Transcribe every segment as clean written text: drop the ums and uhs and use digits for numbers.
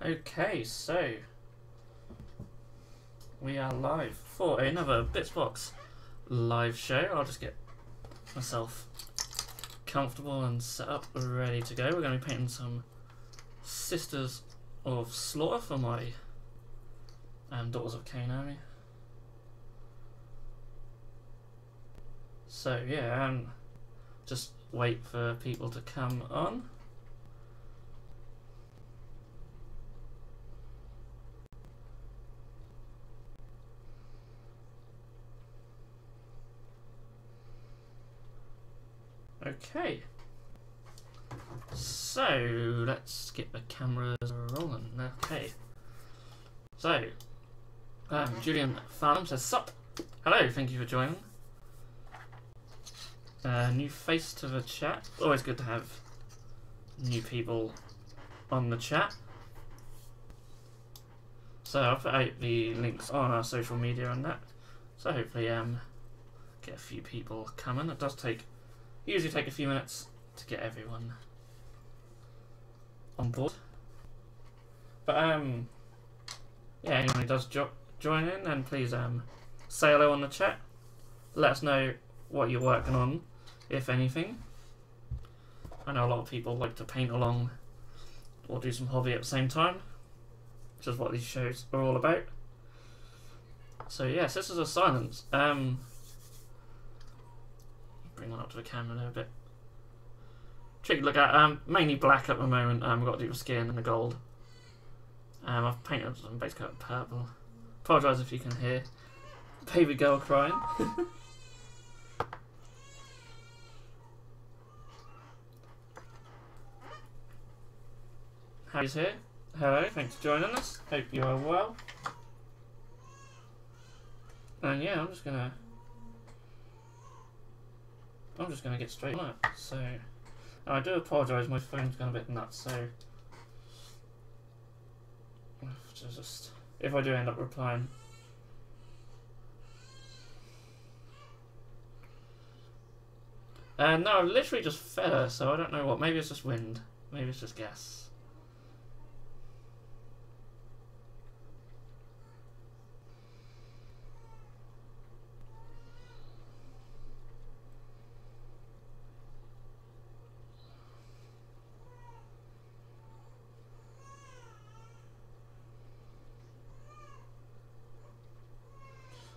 Okay, so we are live for another Bitzbox live show. I'll just get myself comfortable and set up, ready to go. We're going to be painting some Sisters of Slaughter for my Daughters of Cain army. So yeah, just wait for people to come on. Okay, so let's get the cameras rolling. Okay, so Julian Farnham says, "Sup, hello, thank you for joining." New face to the chat. Always good to have new people on the chat. So I'll put out the links on our social media and that. So hopefully get a few people coming. It does usually take a few minutes to get everyone on board. But yeah, anyone who does join in, then please say hello on the chat. Let us know what you're working on, if anything. I know a lot of people like to paint along or do some hobby at the same time, which is what these shows are all about. So yes, this is a silence. Bring that up to the camera there a bit. Tricky to look at. Mainly black at the moment. We've got to do the skin and the gold. I've painted some base coat purple. Apologise if you can hear baby girl crying. Harry's here. Hello, thanks for joining us. Hope you are well. And yeah, I'm just gonna get straight on it. So I do apologise, my phone's gone a bit nuts, so just if I do end up replying. No, I've literally just fed her, so I don't know what. Maybe it's just wind. Maybe it's just gas.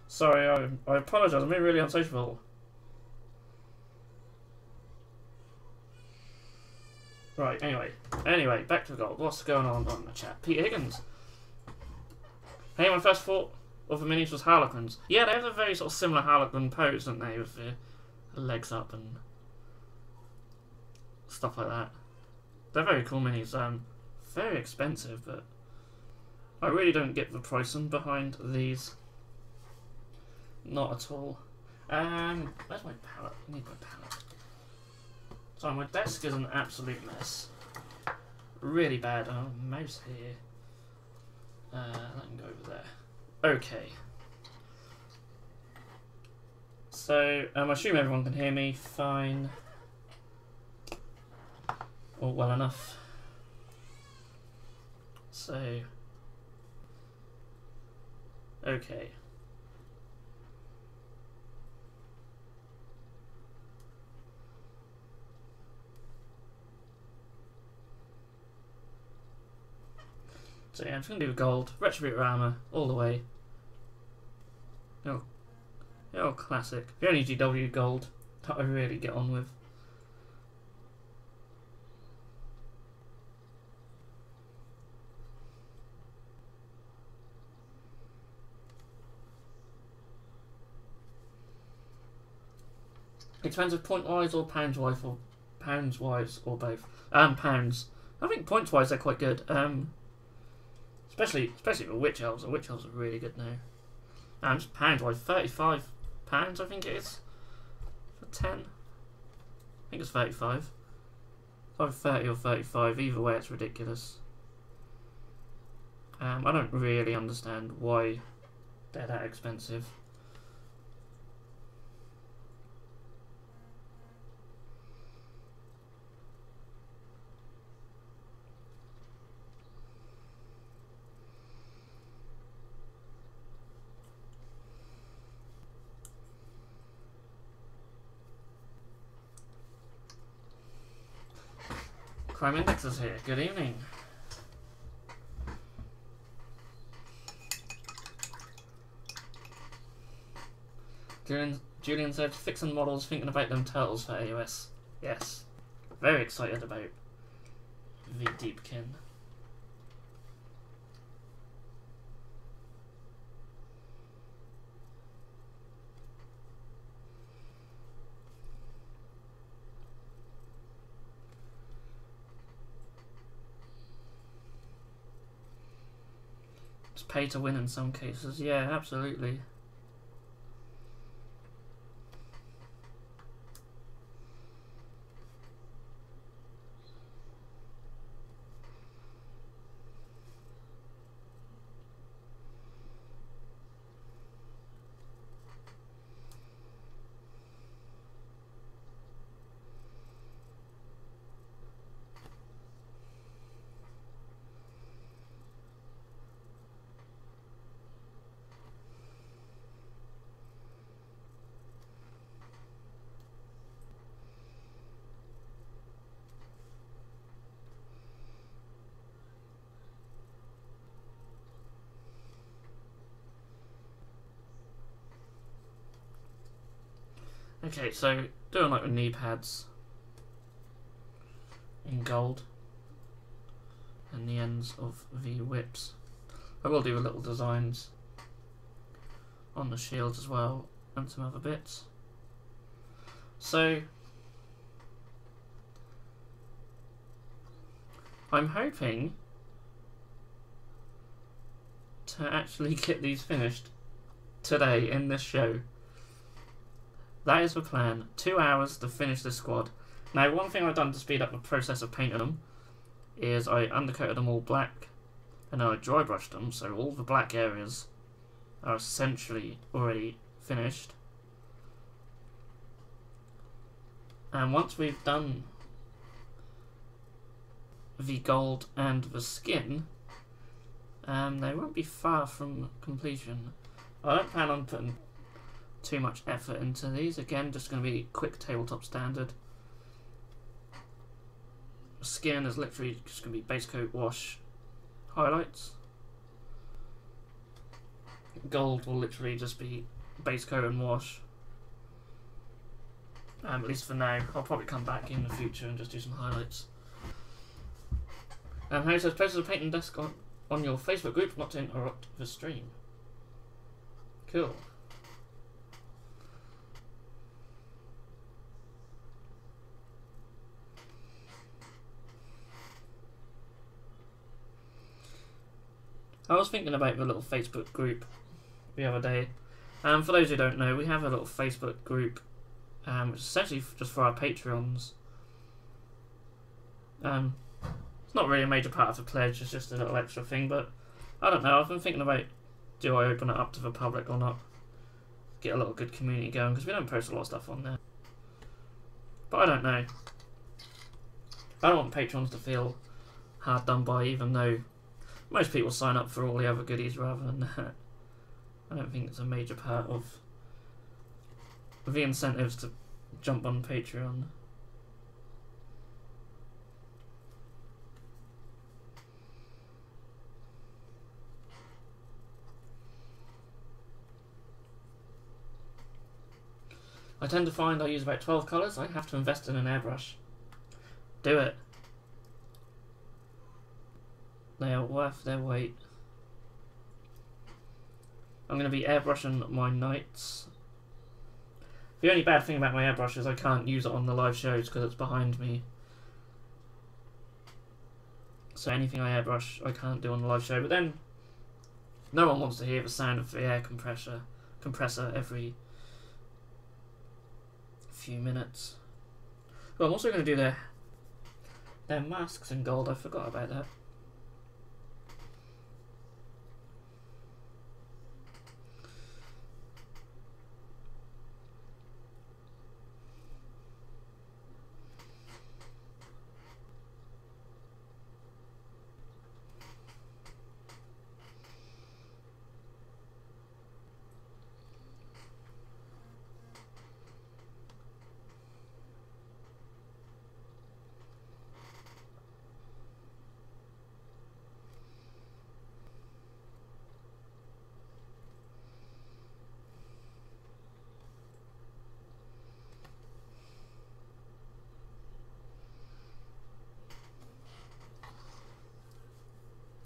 Sorry, I apologise, I'm being really unsociable. Right, anyway, back to the gold. What's going on the chat? Peter Higgins. Hey, my first thought of the minis was Harlequins. Yeah, they have a very sort of similar Harlequin pose, don't they, with the legs up and stuff like that. They're very cool minis. Very expensive, but I really don't get the pricing behind these. Not at all. Where's my palette? I need my palette. So my desk is an absolute mess. Really bad. Oh, mouse here. That can go over there. Okay. So I assume everyone can hear me fine. Or well enough. So okay. So yeah, I'm just going to do gold, Retributor armor, all the way. Oh, classic. The only GW gold that I really get on with. It depends if point-wise or pounds-wise or both. Pounds. I think points-wise they're quite good. Especially for witch elves. The witch elves are really good now. Just pounds-wise, £35 I think it is for 10. I think it's 35. Either 30 or 35. Either way, it's ridiculous. I don't really understand why they're that expensive. Crime Index is here. Good evening. Julian said, fixing models, thinking about them turtles for AOS. Yes. Very excited about the Deepkin. It's pay to win in some cases. Yeah, absolutely. Okay, so doing like the knee pads in gold and the ends of the whips. I will do the little designs on the shields as well and some other bits. So I'm hoping to actually get these finished today in this show. That is the plan. 2 hours to finish this squad. Now, one thing I've done to speed up the process of painting them is I undercoated them all black and then I dry brushed them, so all the black areas are essentially already finished. And once we've done the gold and the skin, they won't be far from completion. I don't plan on putting too much effort into these. Again, just going to be quick tabletop standard. Skin is literally just going to be base coat, wash, highlights. Gold will literally just be base coat and wash. At least for now. I'll probably come back in the future and just do some highlights. Harry says, post a painting desk on your Facebook group, not to interrupt the stream. Cool. I was thinking about the little Facebook group the other day. For those who don't know, we have a little Facebook group, which is essentially just for our Patreons. It's not really a major part of the pledge, it's just a little extra thing, but I don't know, I've been thinking about, do I open it up to the public or not? Get a little good community going, because we don't post a lot of stuff on there. But I don't know. I don't want patrons to feel hard done by, even though most people sign up for all the other goodies rather than that. I don't think it's a major part of the incentives to jump on Patreon. I tend to find I use about 12 colours. I have to invest in an airbrush. Do it. They are worth their weight. I'm going to be airbrushing my knights. The only bad thing about my airbrush is I can't use it on the live shows because it's behind me. So anything I airbrush I can't do on the live show. But then no one wants to hear the sound of the air compressor every few minutes. Well, I'm also going to do their masks in gold. I forgot about that.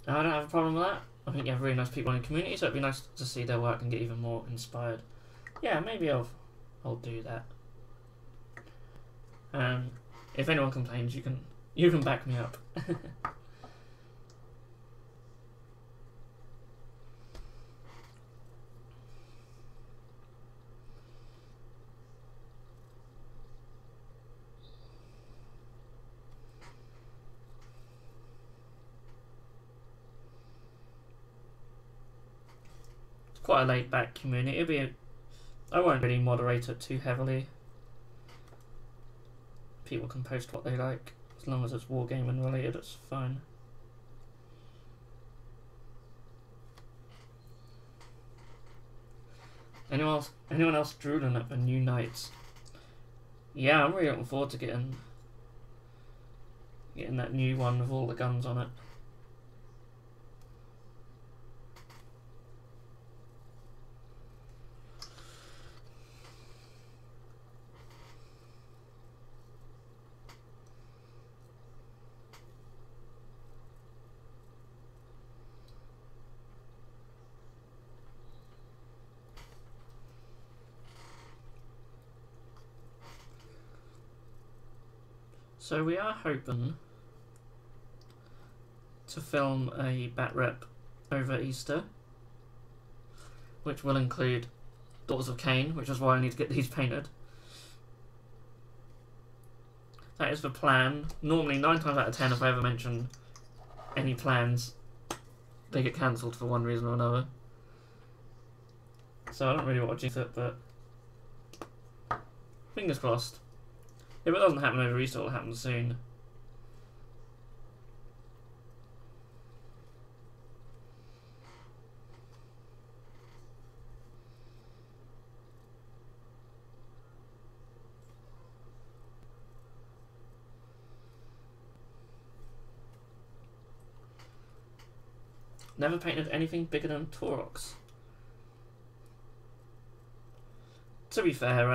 I don't have a problem with that. I think you have really nice people in the community, so it'd be nice to see their work and get even more inspired. Yeah, maybe I'll do that. If anyone complains, you can back me up. Quite a laid back community. I won't really moderate it too heavily. People can post what they like, as long as it's wargaming related, it's fine. Anyone else drooling at the new knights? Yeah, I'm really looking forward to getting that new one with all the guns on it. So we are hoping to film a bat rep over Easter, which will include Daughters of Cain, which is why I need to get these painted. That is the plan. Normally 9 times out of 10 if I ever mention any plans, they get cancelled for one reason or another. So I don't really want to jinx it, but fingers crossed. If it doesn't happen over Easter, it'll happen soon. Never painted anything bigger than Taurox. To be fair,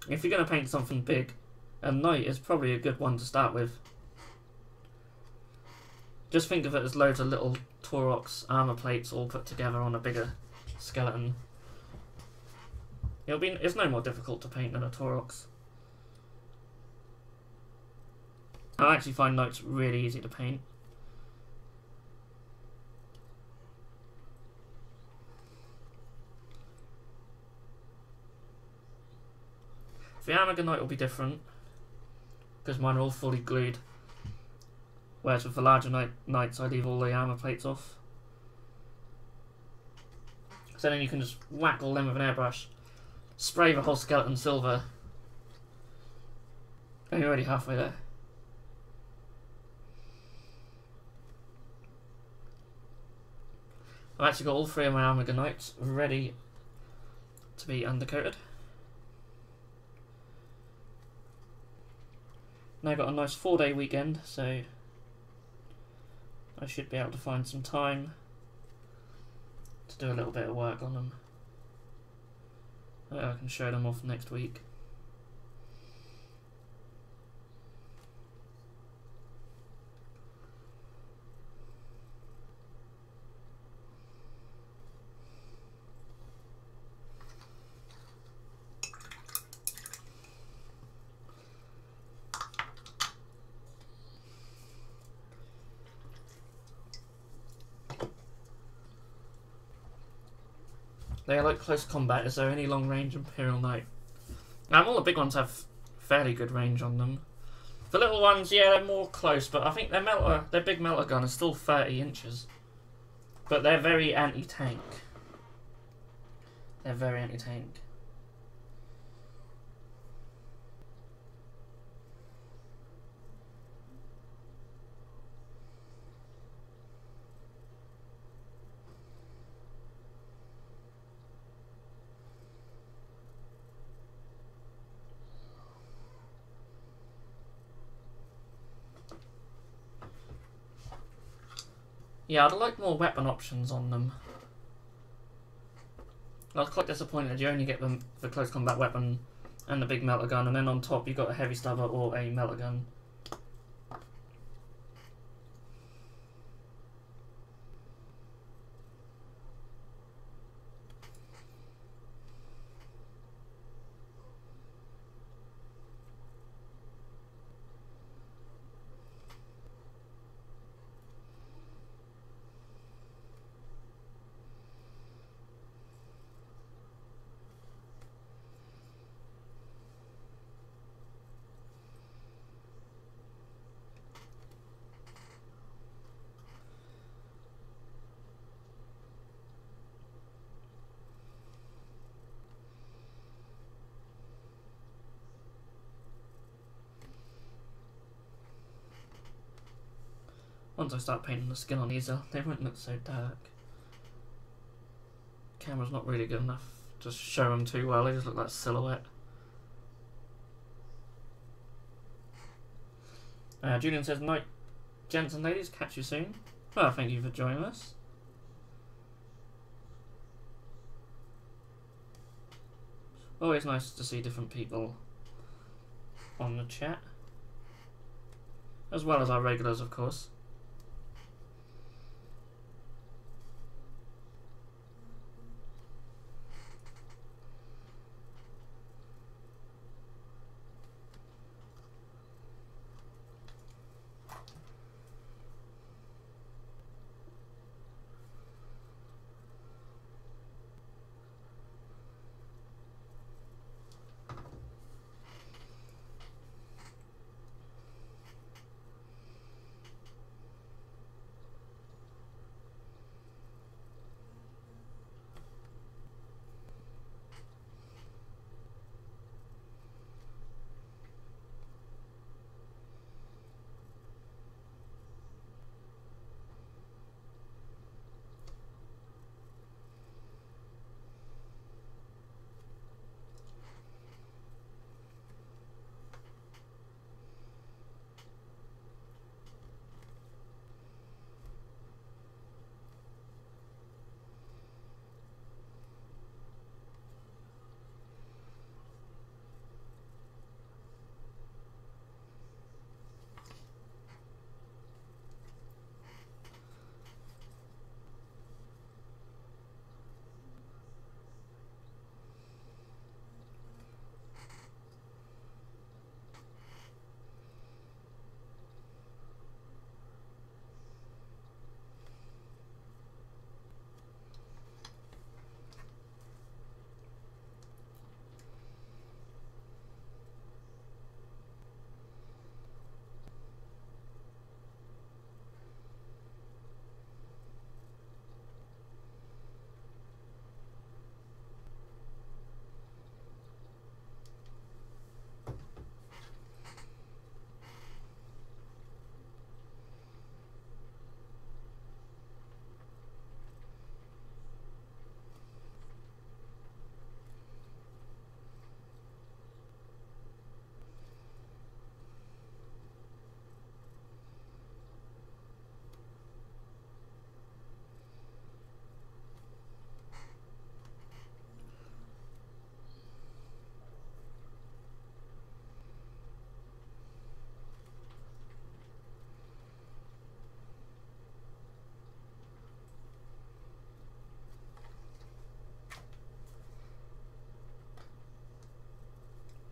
if you're going to paint something big, a knight is probably a good one to start with. Just think of it as loads of little Taurox armor plates all put together on a bigger skeleton. It's no more difficult to paint than a Taurox. I actually find knights really easy to paint. The Armor Knight will be different, because mine are all fully glued, whereas with the larger knights I leave all the armour plates off. So then you can just whack all them with an airbrush, spray the whole skeleton silver, and you're already halfway there. I've actually got all 3 of my Armor Knights ready to be undercoated. Now I've got a nice 4-day weekend, so I should be able to find some time to do a little bit of work on them. I can show them off next week. They are like close combat. Is there any long range Imperial Knight? All the big ones have fairly good range on them. The little ones, yeah, they're more close, but I think their big melter gun is still 30 inches. But they're very anti-tank. They're very anti-tank. Yeah, I'd like more weapon options on them. I was quite disappointed you only get the close combat weapon and the big melter gun, and then on top you got a heavy stubber or a melter gun. Once I start painting the skin on these, they won't look so dark. Camera's not really good enough to show them too well, they just look like silhouette. Julian says, night, gents and ladies, catch you soon. Well, thank you for joining us. Always nice to see different people on the chat. As well as our regulars, of course.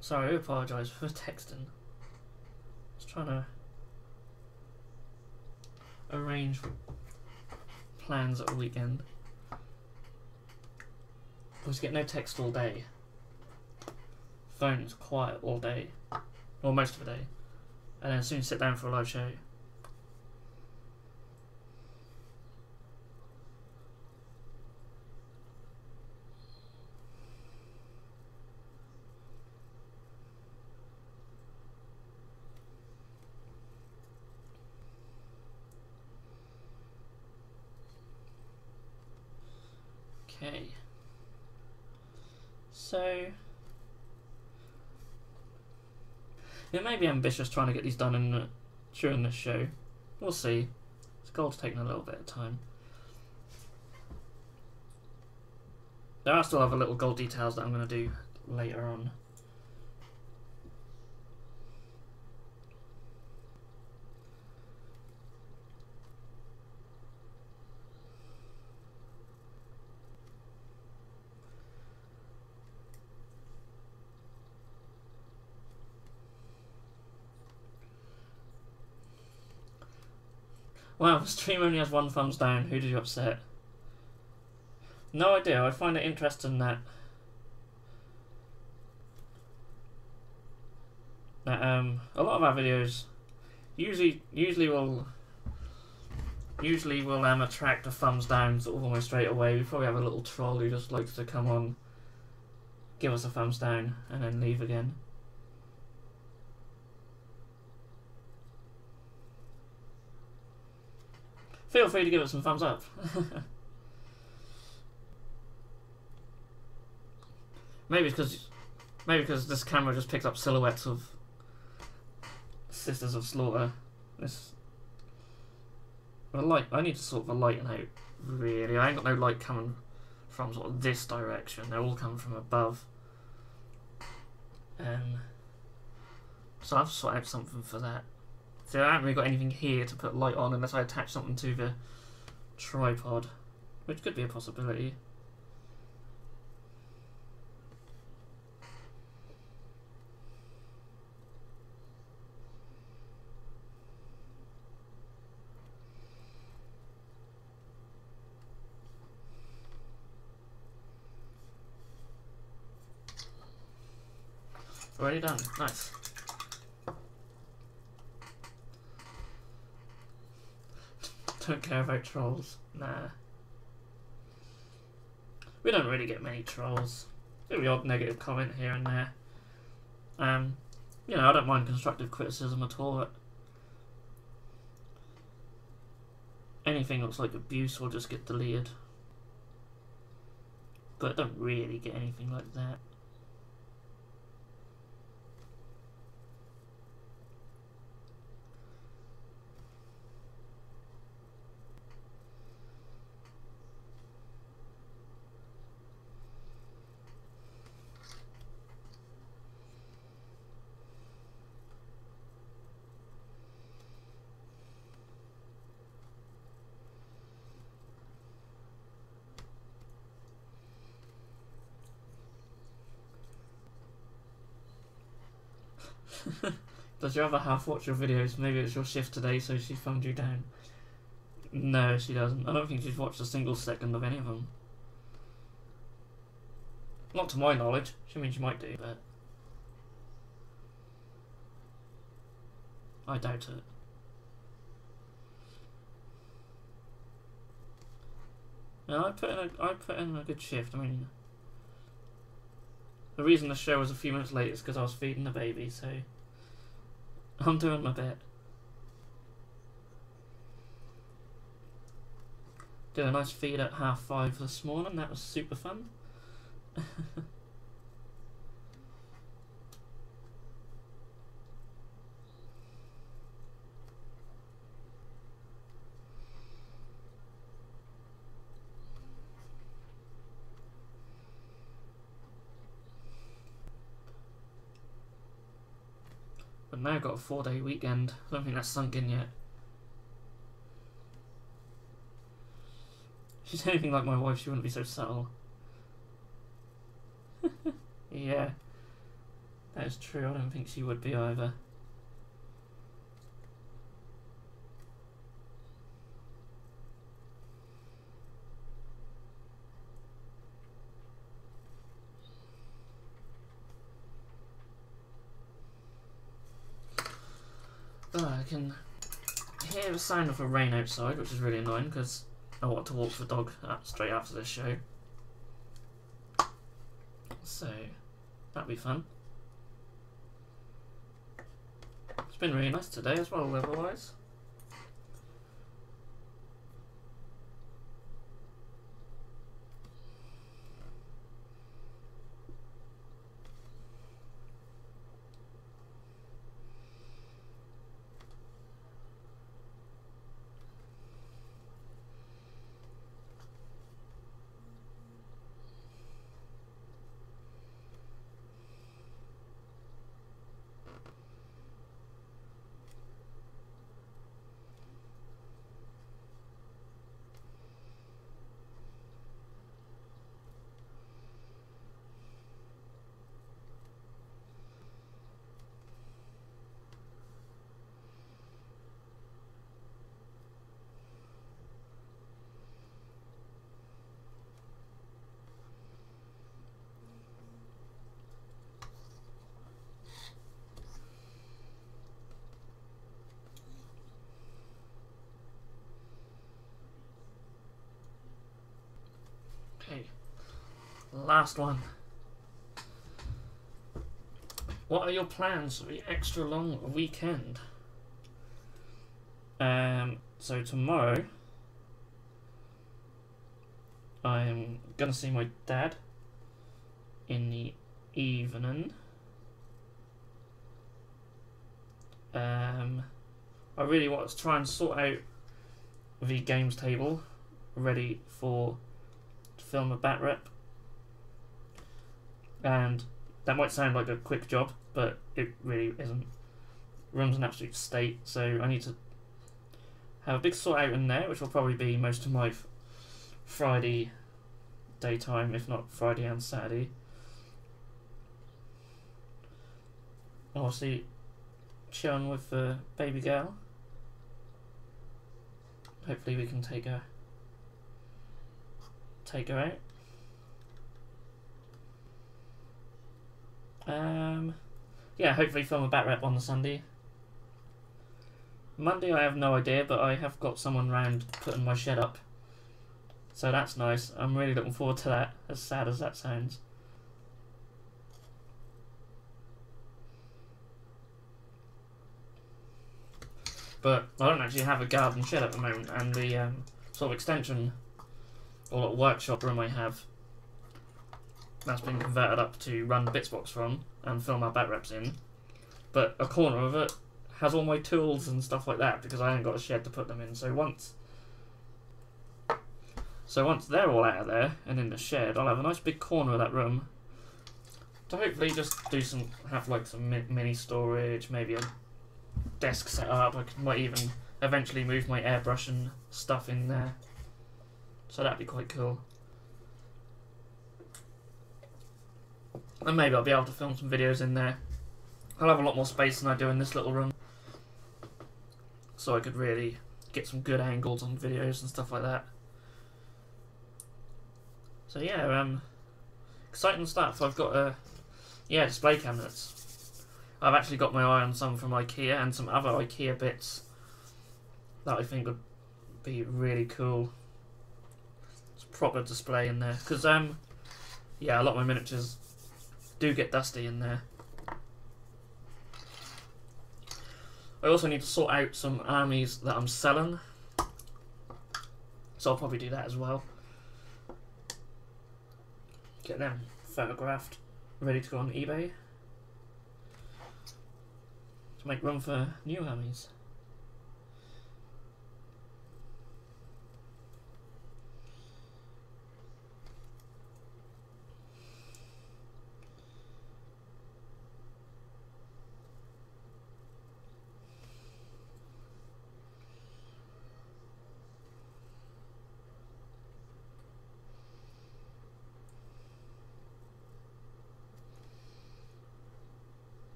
Sorry, I apologise for texting. Just trying to arrange plans at a weekend. Because you get no text all day. Phone's quiet all day. Or most of the day. And then as soon as you sit down for a live show. Okay, so it may be ambitious trying to get these done during this show. We'll see. This goal's taking a little bit of time. There are still other little gold details that I'm going to do later on. Wow, the stream only has 1 thumbs down. Who did you upset? No idea. I find it interesting that a lot of our videos usually will attract a thumbs down sort of almost straight away. We probably have a little troll who just likes to come on, give us a thumbs down, and then leave again. feel free to give it some thumbs up. maybe because this camera just picks up silhouettes of Sisters of Slaughter. This light. I need to sort of lighten out. Really, I ain't got no light coming from sort of this direction. They're all coming from above. So I've sort out something for that. So I haven't really got anything here to put light on unless I attach something to the tripod, which could be a possibility. Already done. Nice. Don't care about trolls. Nah. We don't really get many trolls. Maybe the odd negative comment here and there. You know, I don't mind constructive criticism at all. Anything looks like abuse will just get deleted. But I don't really get anything like that. Does your other half watch your videos? Maybe it's your shift today, so she thumbed you down. No, she doesn't. I don't think she's watched a single second of any of them. Not to my knowledge. I mean, she might do, but I doubt it. No, I put in a good shift. I mean, the reason the show was a few minutes late is because I was feeding the baby, so I'm doing my bit. Did a nice feed at 5:30 this morning. That was super fun. But now I've got a 4-day weekend. I don't think that's sunk in yet. If she's anything like my wife, she wouldn't be so subtle. Yeah, that is true. I don't think she would be either. I can hear the sound of the rain outside, which is really annoying because I want to walk the dog straight after this show. So that'll be fun. It's been really nice today as well, weather-wise. Okay, last one. What are your plans for the extra long weekend? So tomorrow I'm gonna see my dad in the evening. I really want to try and sort out the games table ready to film a bat rep, and that might sound like a quick job, but it really isn't. Room's an absolute state, so I need to have a big sort out in there, which will probably be most of my Friday daytime, if not Friday and Saturday. Obviously, chilling with the baby girl. Hopefully we can take her out. Yeah, hopefully film a bat rep on the Sunday. Monday I have no idea, but I have got someone round putting my shed up, so that's nice. I'm really looking forward to that, as sad as that sounds. But I don't actually have a garden shed at the moment, and the sort of extension or little workshop room I have, that's been converted up to run Bitzbox from and film our bat reps in. But a corner of it has all my tools and stuff like that because I haven't got a shed to put them in. So once they're all out of there and in the shed, I'll have a nice big corner of that room to hopefully just have like some mini storage, maybe a desk set up. Might even eventually move my airbrush and stuff in there, so that'd be quite cool. And maybe I'll be able to film some videos in there. I'll have a lot more space than I do in this little room, so I could really get some good angles on videos and stuff like that. So yeah, exciting stuff. I've got display cabinets. I've actually got my eye on some from IKEA and some other IKEA bits that I think would be really cool. It's a proper display in there, because yeah, a lot of my miniatures do get dusty in there. I also need to sort out some armies that I'm selling, so I'll probably do that as well. Get them photographed, ready to go on eBay to make room for new armies.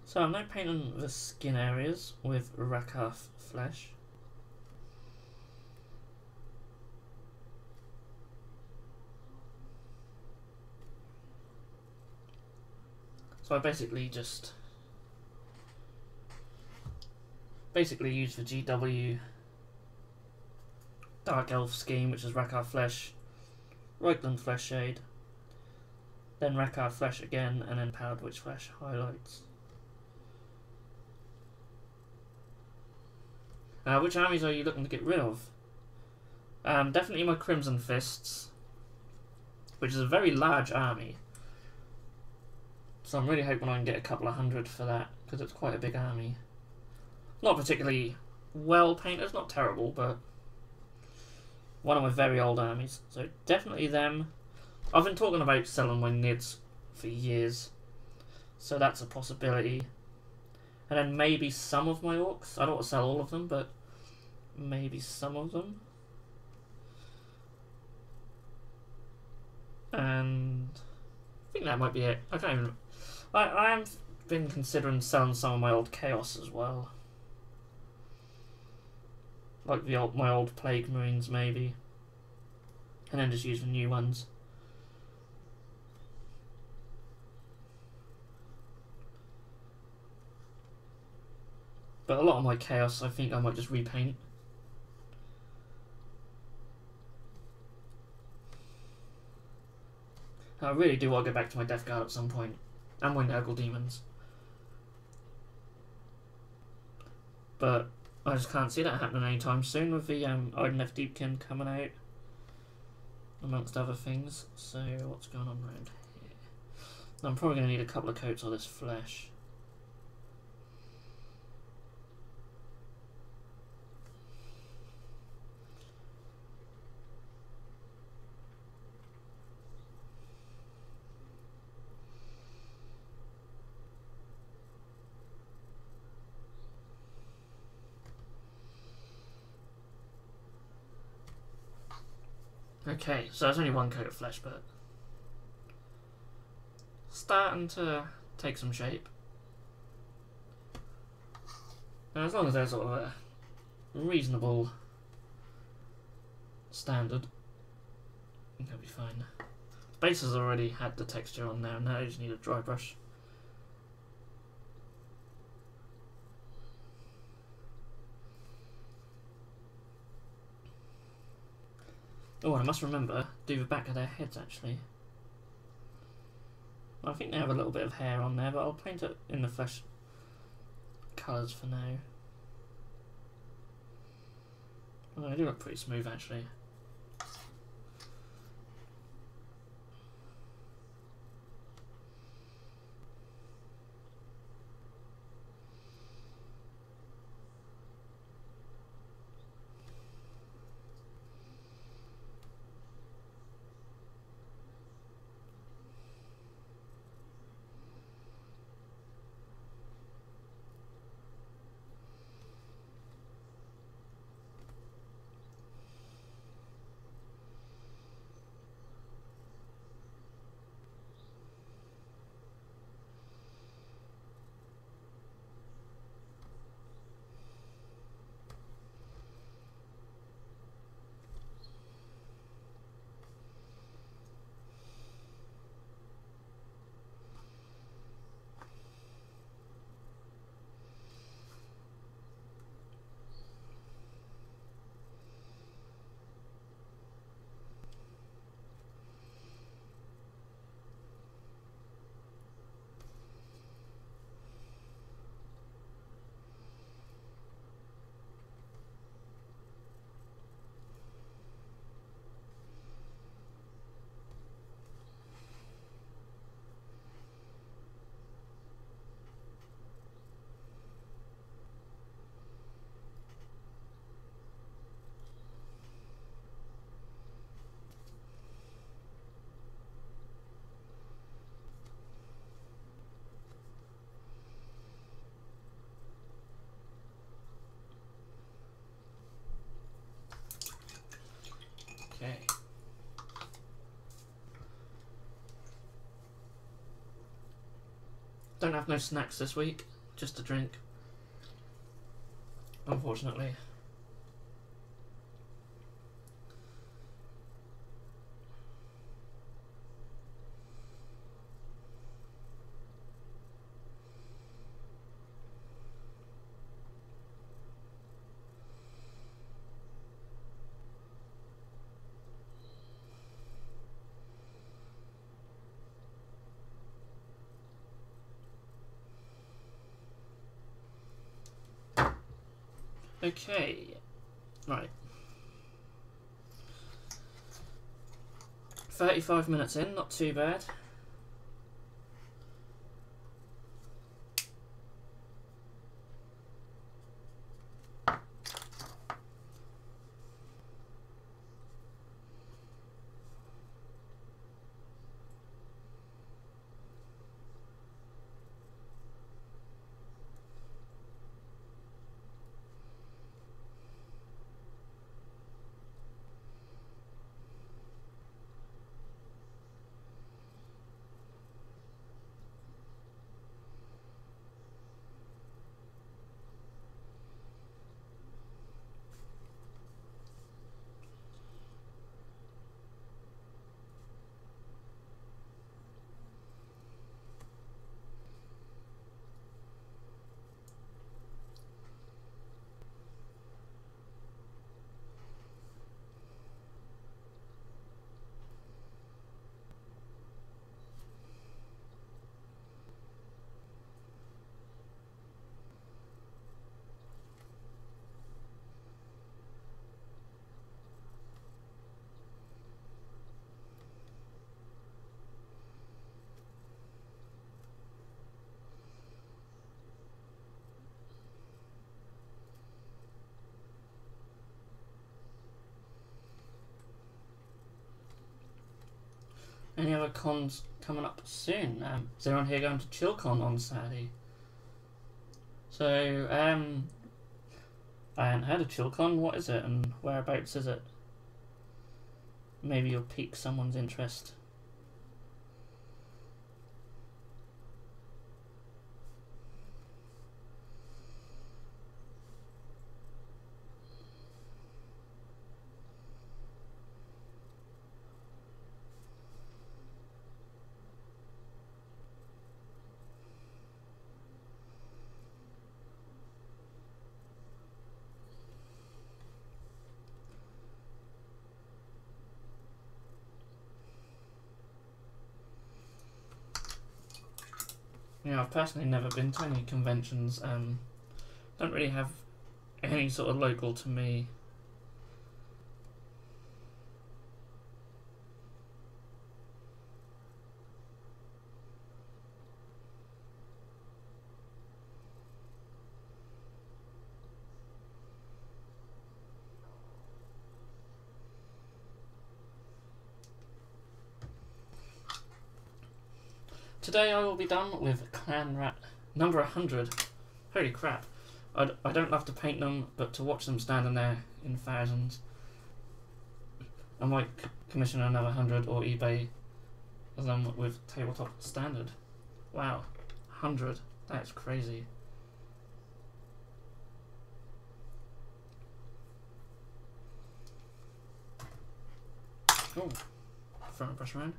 So I'm now painting the skin areas with Rakarth flesh. So I basically use the GW Dark Elf scheme, which is Rakarth flesh, Reikland flesh shade, then Rakarth flesh again, and then Powered Witch flesh highlights. Which armies are you looking to get rid of? Definitely my Crimson Fists, which is a very large army. So I'm really hoping I can get a couple of hundred for that, because it's quite a big army. Not particularly well painted, it's not terrible, but one of my very old armies. So definitely them. I've been talking about selling my Nids for years, so that's a possibility. And then maybe some of my orcs. I don't want to sell all of them, but maybe some of them. And I think that might be it. I can't even. I have been considering selling some of my old Chaos as well, like my old Plague Marines maybe, and then just use the new ones. But a lot of my Chaos, I think I might just repaint. I really do want to get back to my Death Guard at some point, and my Nurgle Demons. But I just can't see that happening anytime soon with the Idenf Deepkin coming out, amongst other things. So what's going on around here? I'm probably going to need a couple of coats of this flesh. Okay, so there's only one coat of flesh, but starting to take some shape. And as long as there's sort of a reasonable standard, that'll be fine. Base has already had the texture on now, now I just need a dry brush. Oh, I must remember, do the back of their heads actually. Well, I think they have a little bit of hair on there, but I'll paint it in the flesh colours for now. Oh, they do look pretty smooth actually. Okay. Don't have no snacks this week, just a drink. Unfortunately. Okay, right. 35 minutes in, not too bad. Any other cons coming up soon? Is anyone here going to ChillCon on Saturday? So, I hadn't heard of ChillCon. What is it and whereabouts is it? Maybe you'll pique someone's interest. I've personally never been to any conventions. Don't really have any sort of local to me. Today I will be done with Clan Rat number 100. Holy crap. I don't love to paint them, but to watch them standing there in thousands. I might commission another 100 or eBay them with tabletop standard. Wow, 100. That's crazy. Oh, throwing a brush around.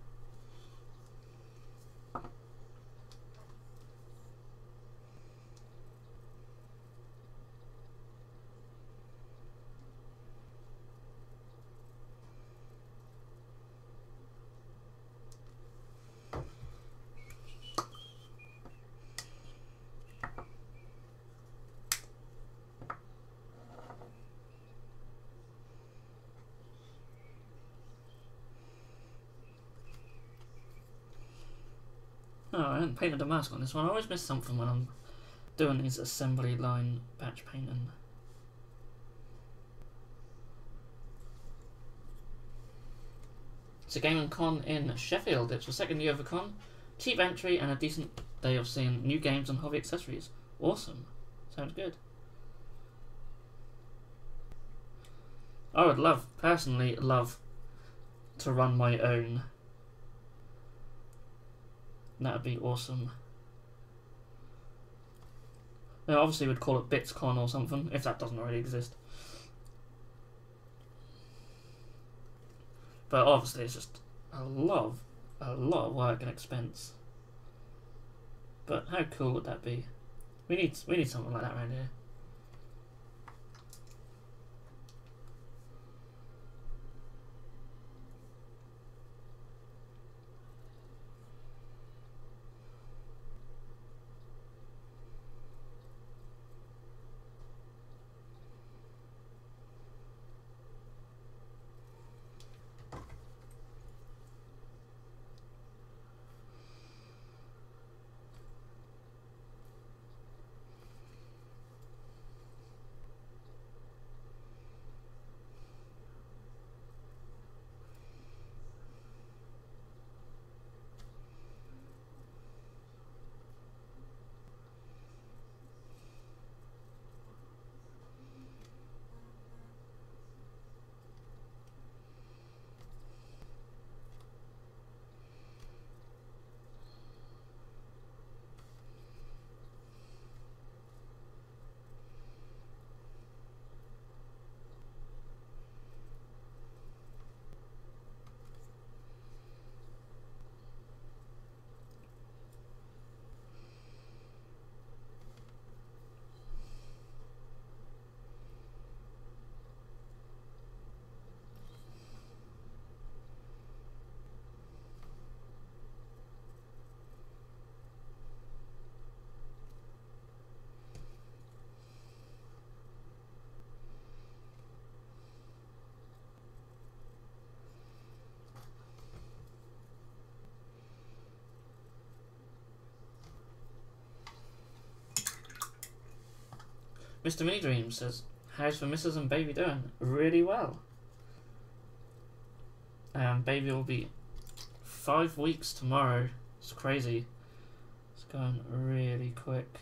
Oh, I haven't painted a mask on this one. I always miss something when I'm doing these assembly line batch painting. It's a gaming con in Sheffield. It's the second year of the con. Cheap entry and a decent day of seeing new games and hobby accessories. Awesome. Sounds good. I would personally love to run my own. That would be awesome. Now, obviously we'd call it BitsCon or something, if that doesn't already exist. But obviously it's just a lot of work and expense. But how cool would that be? We need something like that around here. Mr. Mini Dream says, how's the missus and baby doing? Really well. Baby will be 5 weeks tomorrow. It's crazy. It's going really quick.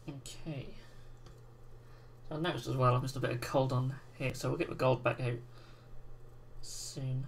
Okay. So I noticed as well I missed a bit of gold on here, so we'll get the gold back out soon.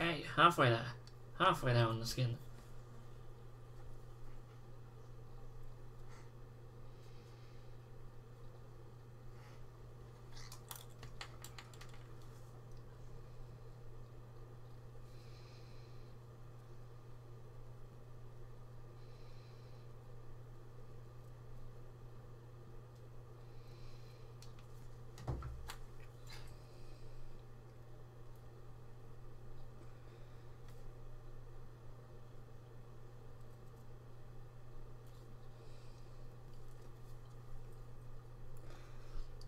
Okay, halfway there. Halfway there on the skin.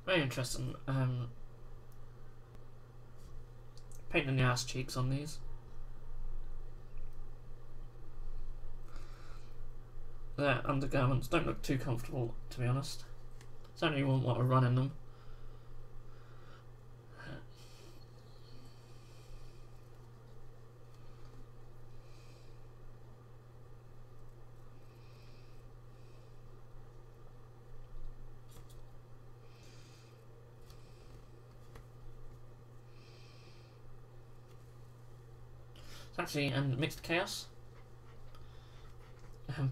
Very interesting. Painting the ass cheeks on these. Their undergarments don't look too comfortable, to be honest. Certainly you wouldn't want to run in them. It's actually in Mixed Chaos.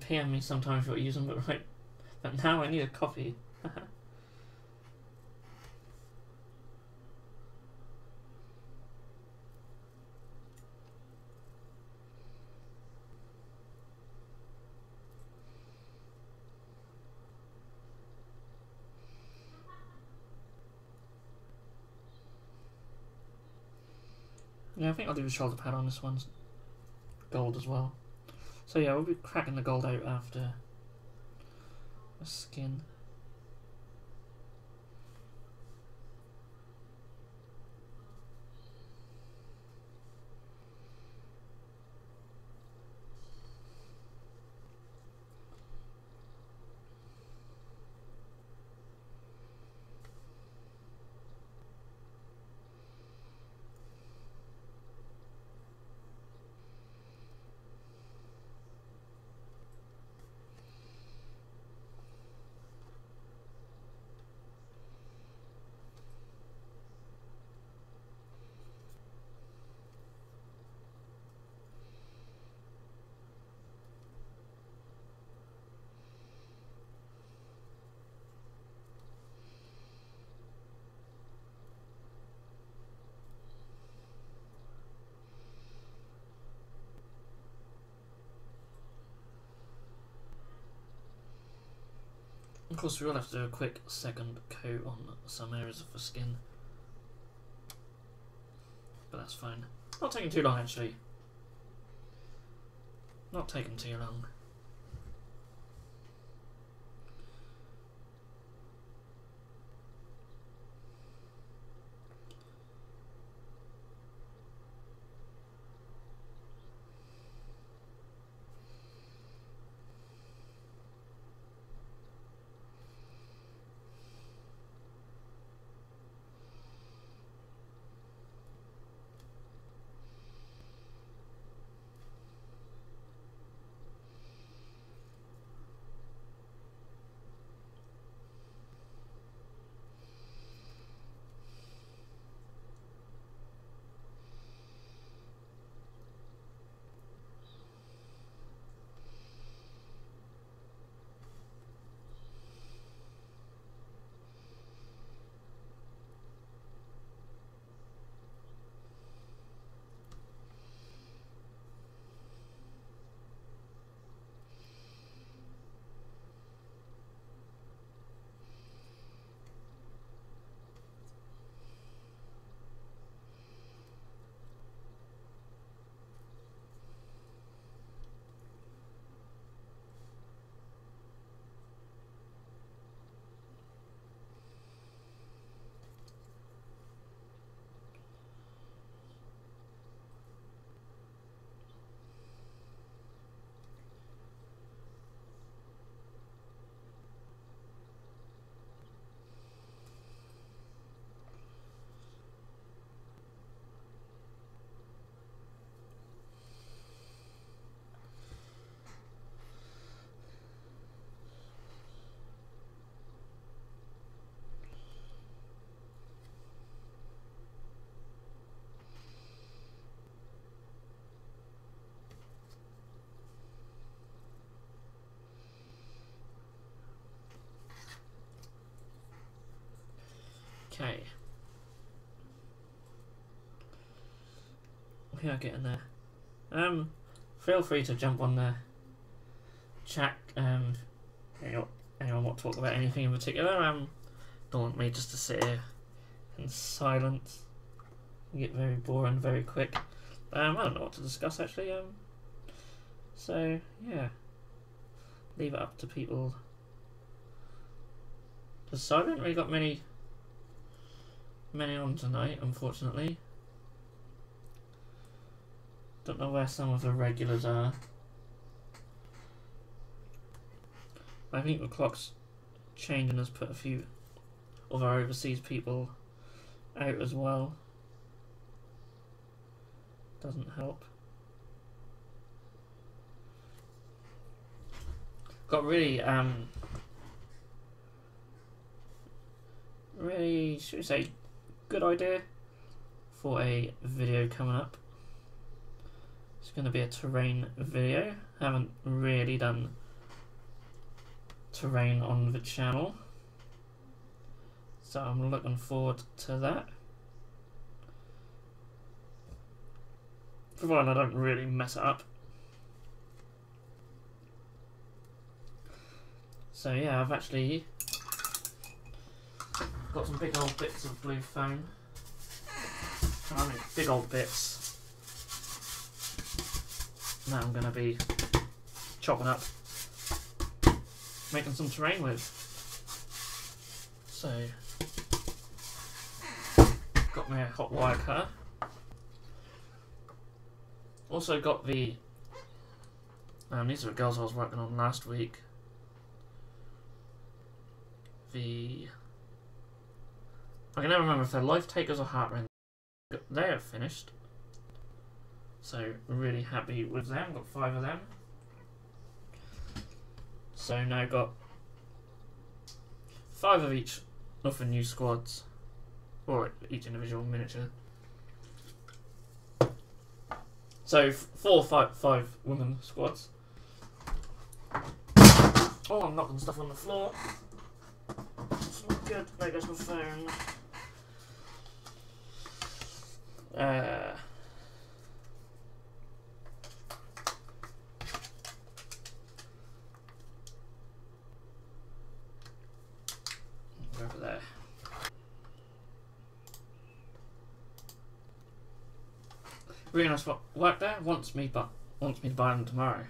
PM me sometimes what you use them, but now I need a copy. Yeah, I think I'll do the shoulder pad on this one's gold as well. So yeah, we'll be cracking the gold out after the skin. Of course, we will have to do a quick second coat on some areas of the skin, but that's fine. Not taking too long, actually. Not taking too long. Okay. We are getting there. Feel free to jump on the chat. Anyone want to talk about anything in particular? Don't want me just to sit here in silence. Get very boring very quick. I don't know what to discuss actually. So yeah, leave it up to people. So I haven't really got many on tonight, unfortunately. Don't know where some of the regulars are. I think the clock's changing has put a few of our overseas people out as well. Doesn't help. Got really, should we say, good idea for a video coming up. It's going to be a terrain video. Haven't really done terrain on the channel, so I'm looking forward to that. Provided I don't really mess it up. So yeah, I've actually got some big old bits of blue foam. I mean, big old bits. that I'm going to be chopping up, making some terrain with. So, got my hot wire cutter. Also got the, these are the girls I was working on last week. I can never remember if they're life takers or heart renders. They are finished. So, really happy with them. Got 5 of them. So now got 5 of each of the new squads. Or each individual miniature. So, 5 women squads. Oh, I'm knocking stuff on the floor. It's not good. There goes my phone. Over there. Really nice work there. Wants me to buy them tomorrow.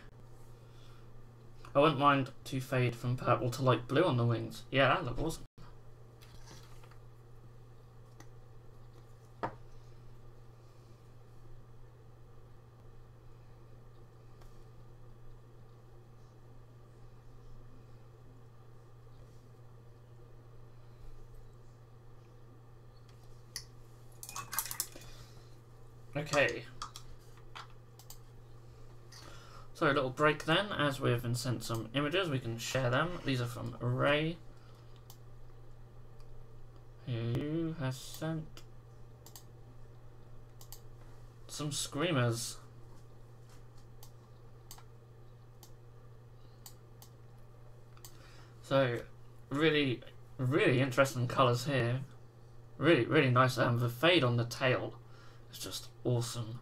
I wouldn't mind to fade from purple to light blue on the wings. Yeah, that look awesome. Okay. So a little break then, as we've been sent some images, we can share them. These are from Ray, who has sent some screamers. So really interesting colours here. Really nice. The fade on the tail is just awesome.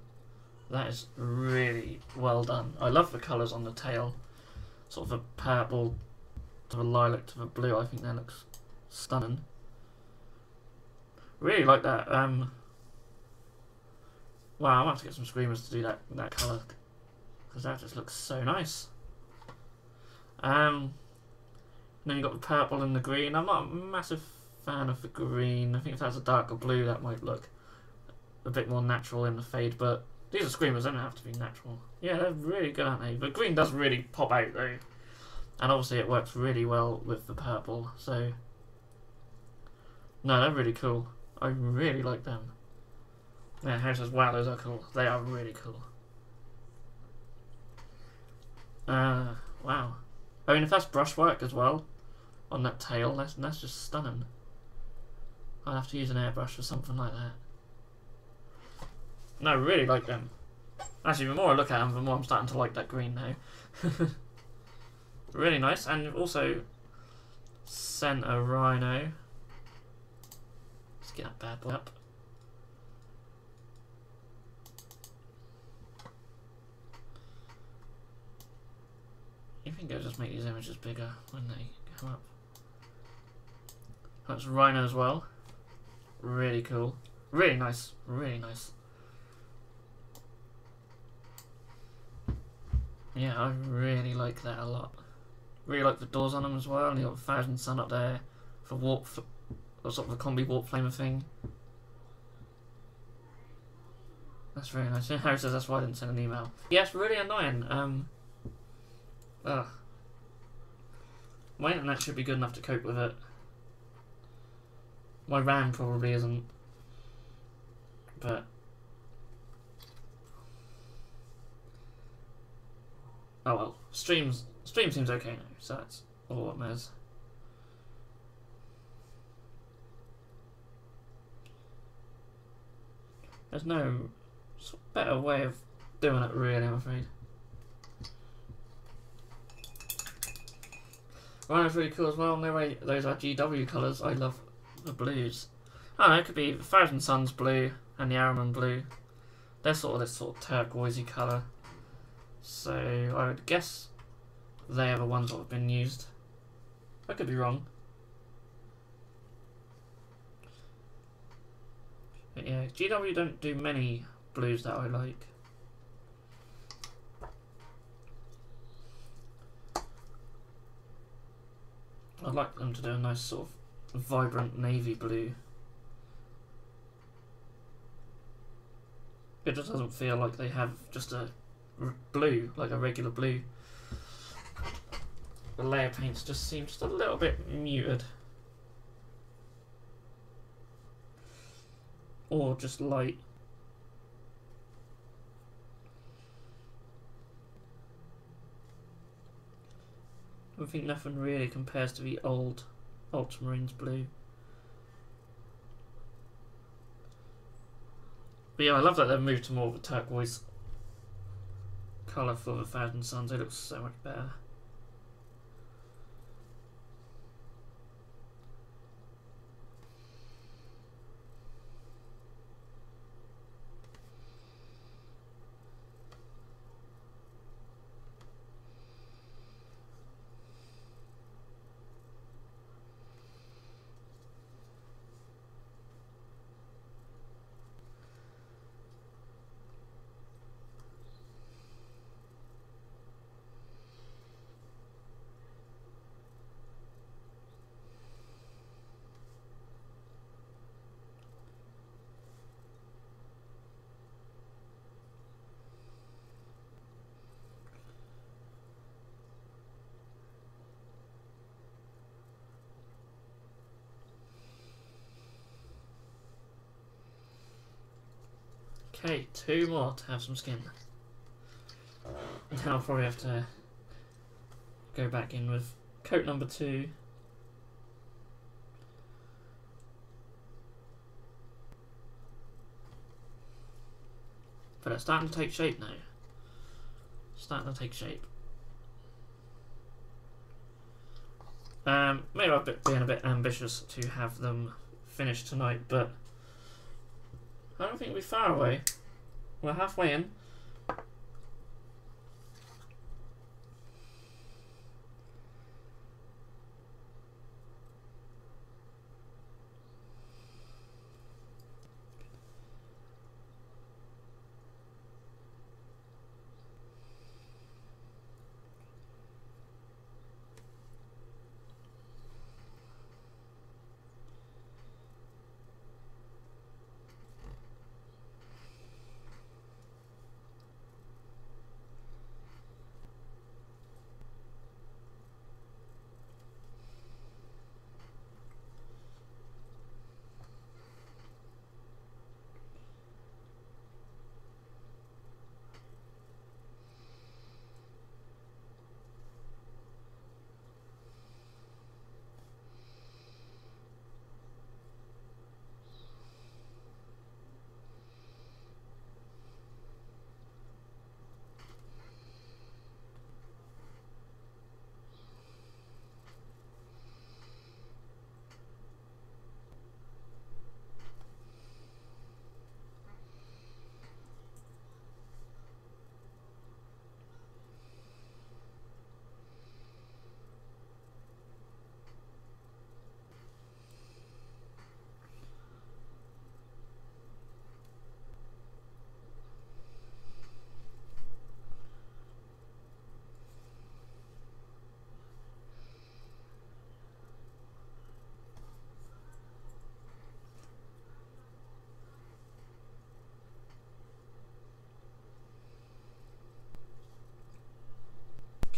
That is really well done. I love the colours on the tail. Sort of a purple to the lilac to the blue. I think that looks stunning. Really like that. Wow, I'm gonna have to get some screamers to do that colour, because that just looks so nice. Then you got the purple and the green. I'm not a massive fan of the green. I think if that's a darker blue, that might look a bit more natural in the fade, but these are screamers, they don't have to be natural. Yeah, they're really good, aren't they? The green does really pop out though. And obviously it works really well with the purple, so... No, they're really cool. I really like them. Yeah, Harry says, wow, those are cool. They are really cool. Wow. I mean, if that's brushwork as well, on that tail, that's just stunning. I'll have to use an airbrush for something like that. No, I really like them. Actually, the more I look at them, the more I'm starting to like that green now. Really nice. And also sent a rhino. Let's get that bad boy up. You think it'll just make these images bigger when they come up. That's rhino as well. Really cool. Really nice. Really nice. Yeah, I really like that a lot. Really like the doors on them as well. And you got 1000 Sun up there for warp, or sort of a combi warp flamer thing. That's very nice. Harry says that's why I didn't send an email. Yeah, it's really annoying. My internet should be good enough to cope with it. My RAM probably isn't. But oh well, stream seems okay now, so that's all that matters. There's no better way of doing it, really, I'm afraid. Rhino's really cool as well. No way, those are GW colours. I love the blues. I don't know, it could be 1000 Suns blue and the Araman blue. They're sort of this sort of turquoisey colour. So I would guess they are the ones that have been used. I could be wrong. But yeah, GW don't do many blues that I like. I'd like them to do a nice sort of vibrant navy blue. It just doesn't feel like they have just a blue, like a regular blue. The layer paints just seem just a little bit muted. Or just light. I think nothing really compares to the old Ultramarines blue. But yeah, I love that they've moved to more of a turquoise colour for the Thousand Suns. It looks so much better. Okay, 2 more to have some skin. Now I'll probably have to go back in with coat number 2. But it's starting to take shape now. Starting to take shape. Maybe I'm being a bit ambitious to have them finished tonight, but I don't think we're far away. We're halfway in.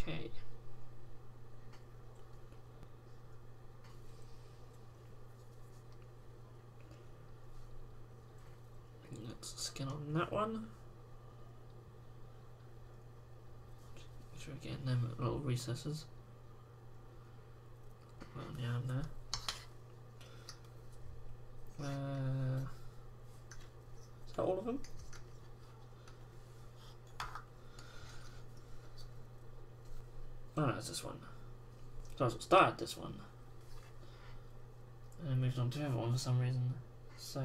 Okay. Let's skin on that one. Make sure we're getting them little recesses. Well, yeah, I'm there. Is that all of them? Oh no, it's this one. So I started this one. And then moved on to the other one for some reason. So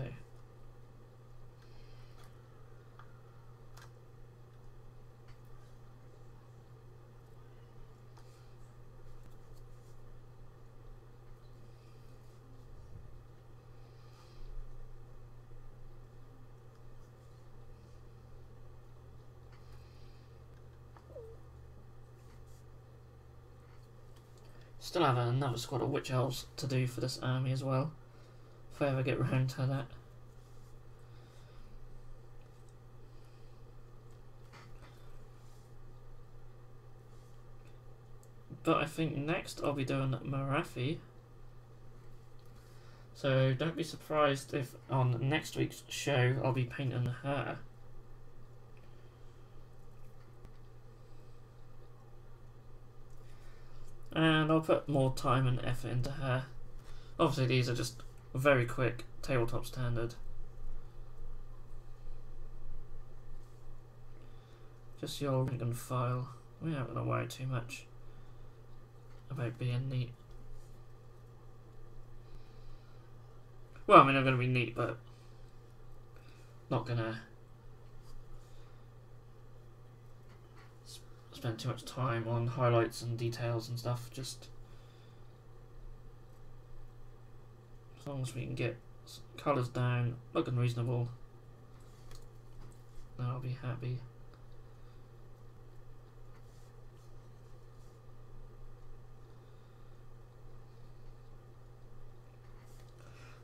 Still have another squad of witch elves to do for this army as well, if I ever get round to that. But I think next I'll be doing Marathi. So don't be surprised if on next week's show I'll be painting her. And I'll put more time and effort into her. Obviously these are just very quick tabletop standard. Just your rank and file. We're not going to worry too much about being neat. Well, I mean, I'm going to be neat, but not going to spend too much time on highlights and details and stuff. Just as long as we can get colours down, looking reasonable, then I'll be happy.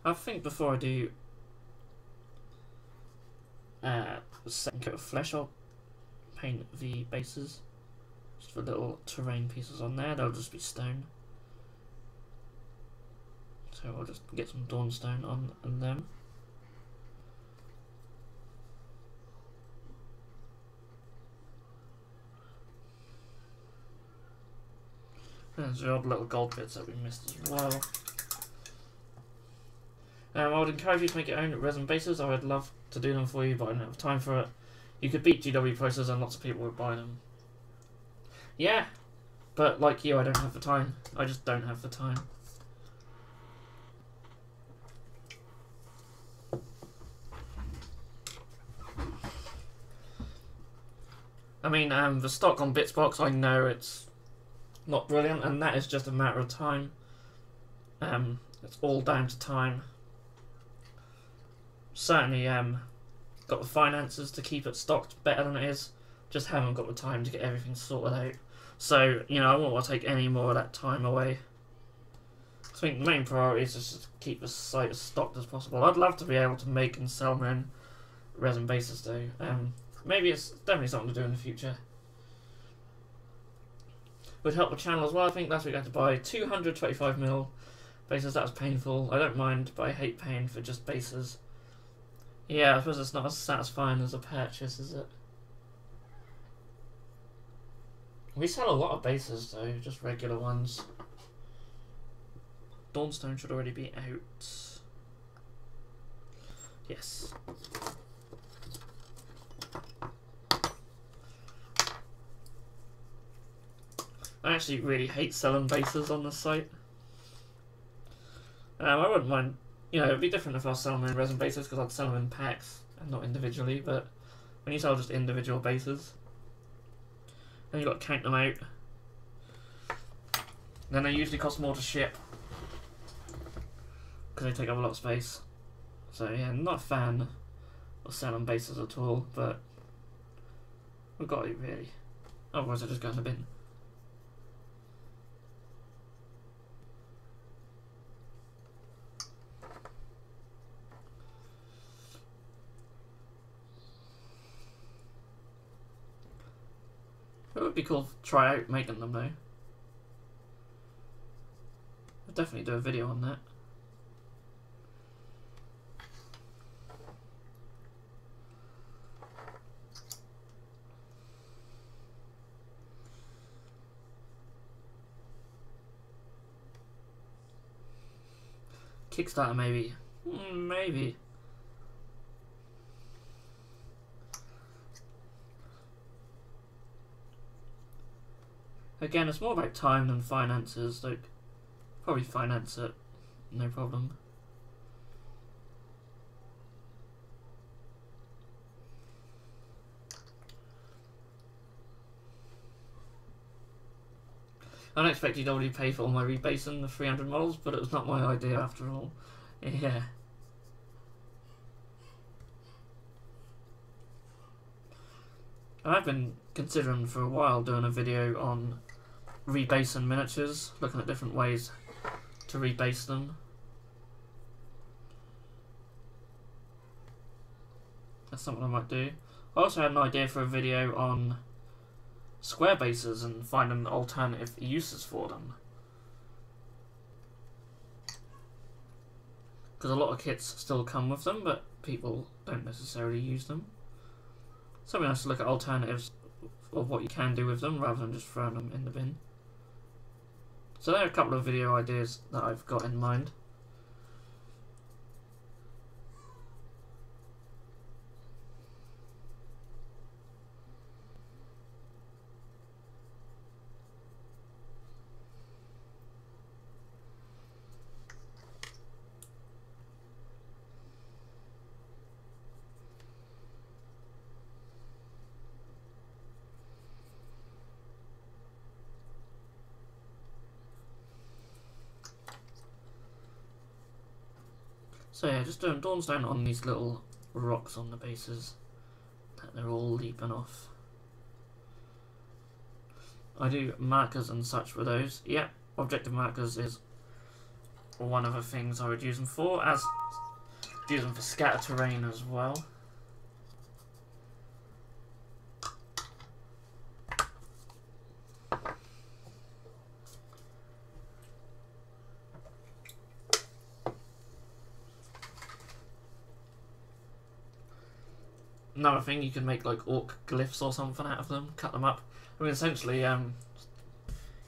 I think before I do the second coat of flesh, I'll paint the bases. Just for little terrain pieces on there, they'll just be stone. So I'll just get some dawnstone on them. There's the odd little gold bits that we missed as well. I would encourage you to make your own resin bases. I would love to do them for you, but I don't have time for it. You could beat GW prices and lots of people would buy them. Yeah, but like you, I don't have the time. I just don't have the time. I mean, the stock on Bitzbox, I know it's not brilliant, and that is just a matter of time. It's all down to time. Certainly got the finances to keep it stocked better than it is, just haven't got the time to get everything sorted out. So, you know, I won't want to take any more of that time away. I think the main priority is just to keep the site as stocked as possible. I'd love to be able to make and sell my own resin bases though. Maybe it's definitely something to do in the future. Would help the channel as well. I think last week I had to buy 225mm bases. That was painful. I don't mind, but I hate paying for just bases. Yeah, I suppose it's not as satisfying as a purchase, is it? We sell a lot of bases though, just regular ones. Dawnstone should already be out. Yes. I actually really hate selling bases on this site. I wouldn't mind, you know, it'd be different if I was selling them in resin bases because I'd sell them in packs and not individually, but when you sell just individual bases, then you've got to count them out. Then they usually cost more to ship because they take up a lot of space. So yeah, not a fan of selling bases at all, but we've got to really. Otherwise I just go in the bin. It would be cool to try out making them though. I'll definitely do a video on that. Kickstarter maybe. Maybe. Again, it's more about time than finances. Like, probably finance it, no problem. I don't expect you to already pay for all my rebasing the 300 models, but it was not my idea after all. Yeah. I've been considering for a while doing a video on rebasing miniatures, looking at different ways to rebase them. That's something I might do. I also had an idea for a video on square bases and finding alternative uses for them. Because a lot of kits still come with them, but people don't necessarily use them. So we have to look at alternatives of what you can do with them rather than just throwing them in the bin. So there are a couple of video ideas that I've got in mind. So yeah, just doing Dawnstone on these little rocks on the bases that they're all leaping off. I do markers and such with those. Yep, objective markers is one of the things I would use them for, as use them for scatter terrain as well. Another thing, you can make like orc glyphs or something out of them, cut them up. I mean, essentially,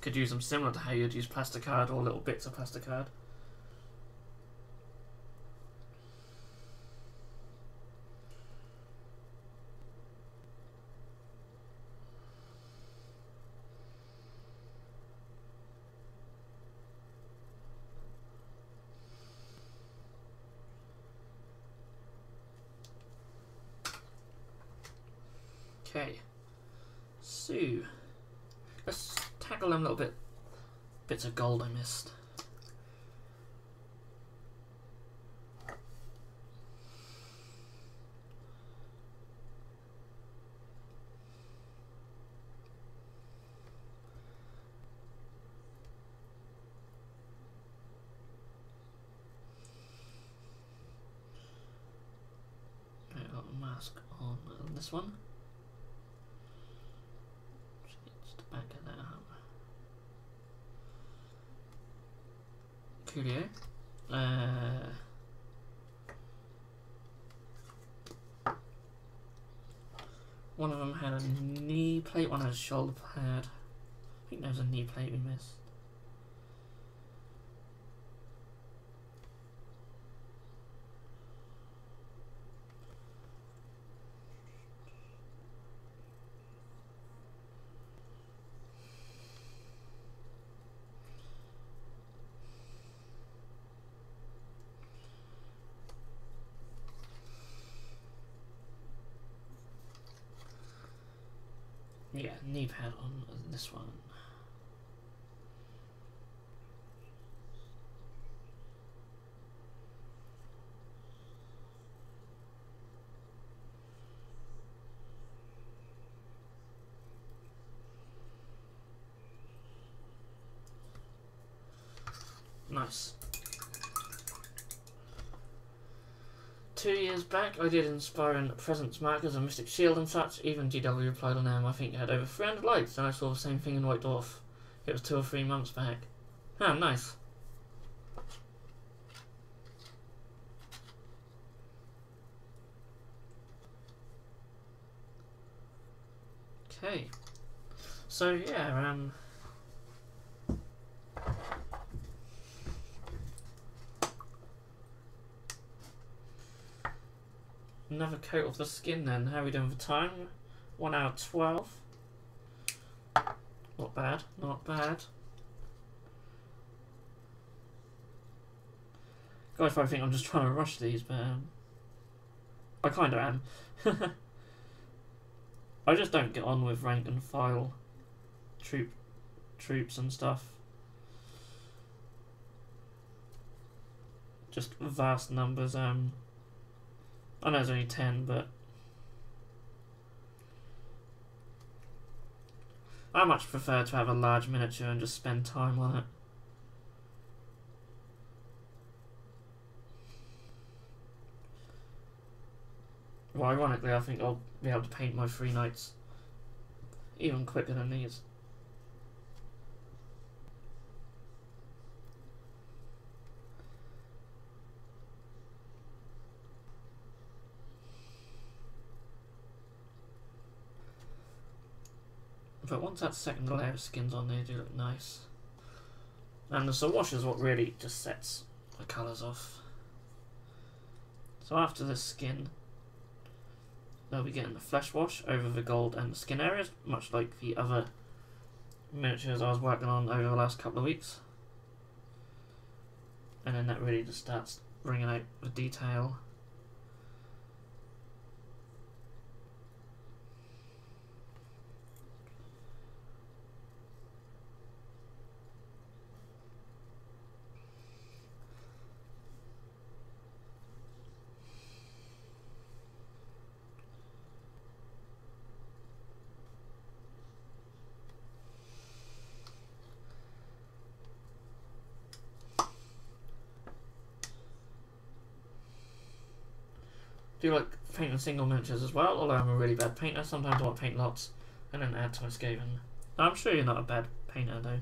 could use them similar to how you'd use plasticard or little bits of plasticard. Okay, so let's tackle them little bits of gold I missed. Okay, I've got a mask on this one. Back of that up. Coolio. One of them had a knee plate, one had a shoulder pad. I think there was a knee plate we missed. Yeah, knee pad on this one. Nice. 2 years back, I did inspiring presence markers and Mystic Shield and such. Even GW replied on them. I think it had over 300 likes, and I saw the same thing in White Dwarf. It was 2 or 3 months back. Ah, nice. Okay. So yeah, another coat of the skin then. How are we doing for time? 1 hour 12. Not bad, not bad. Guys probably think I'm just trying to rush these, but I kind of am. I just don't get on with rank and file troops and stuff. Just vast numbers. I know there's only 10, but I much prefer to have a large miniature and just spend time on it. Well, ironically, I think I'll be able to paint my 3 knights even quicker than these. But once that second layer of skins on, they do look nice. And the wash is what really just sets the colours off. So after this skin, they'll be getting the flesh wash over the gold and the skin areas, much like the other miniatures I was working on over the last couple of weeks. And then that really just starts bringing out the detail. Do you like painting single miniatures as well? Although I'm a really bad painter, sometimes I want to paint lots and then add to my scaling. I'm sure you're not a bad painter though.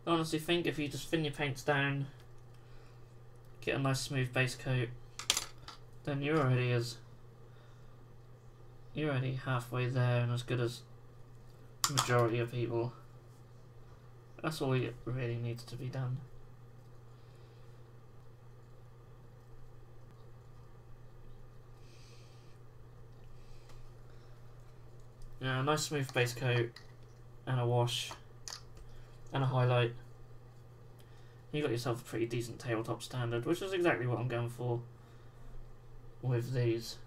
I honestly think if you just thin your paints down, get a nice smooth base coat, then you're already halfway there and as good as the majority of people. That's all it really needs to be done. Yeah, a nice smooth base coat and a wash and a highlight. You got yourself a pretty decent tabletop standard, which is exactly what I'm going for with these.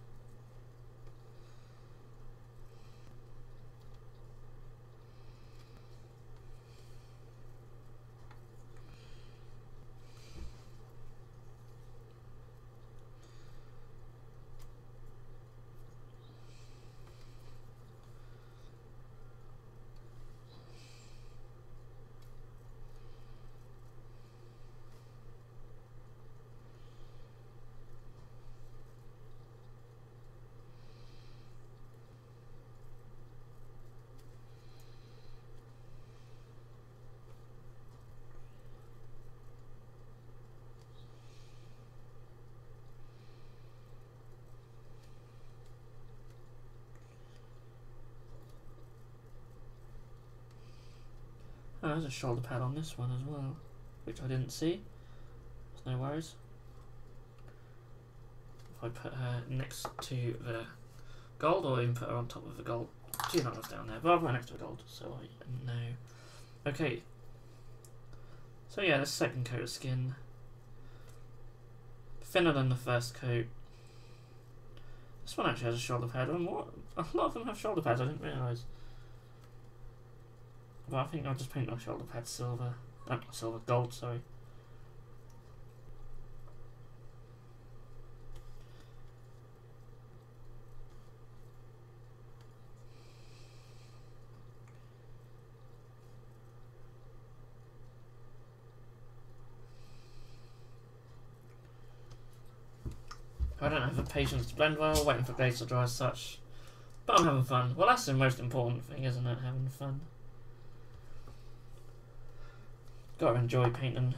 Oh, there's a shoulder pad on this one as well, which I didn't see. There's no worries. If I put her next to the gold, or even put her on top of the gold. She's not what's down there, but I'll put her next to the gold, so I know. Okay. So yeah, the second coat of skin. Thinner than the first coat. This one actually has a shoulder pad, and a lot of them have shoulder pads, I didn't realise. But I think I'll just paint my shoulder pad silver. Gold, sorry. I don't have the patience to blend well, waiting for glaze to dry as such. But I'm having fun. Well, that's the most important thing, isn't it? Having fun. Gotta enjoy painting.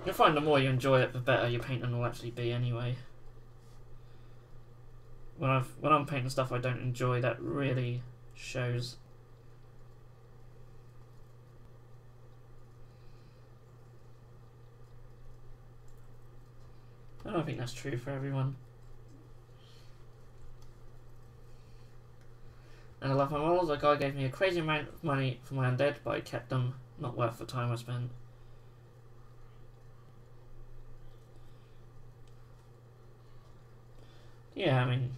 You'll find the more you enjoy it, the better your painting will actually be anyway. When I'm painting stuff I don't enjoy, that really shows. I don't think that's true for everyone. And I love my models. A guy gave me a crazy amount of money for my undead, but I kept them. Not worth the time I spent. Yeah, I mean,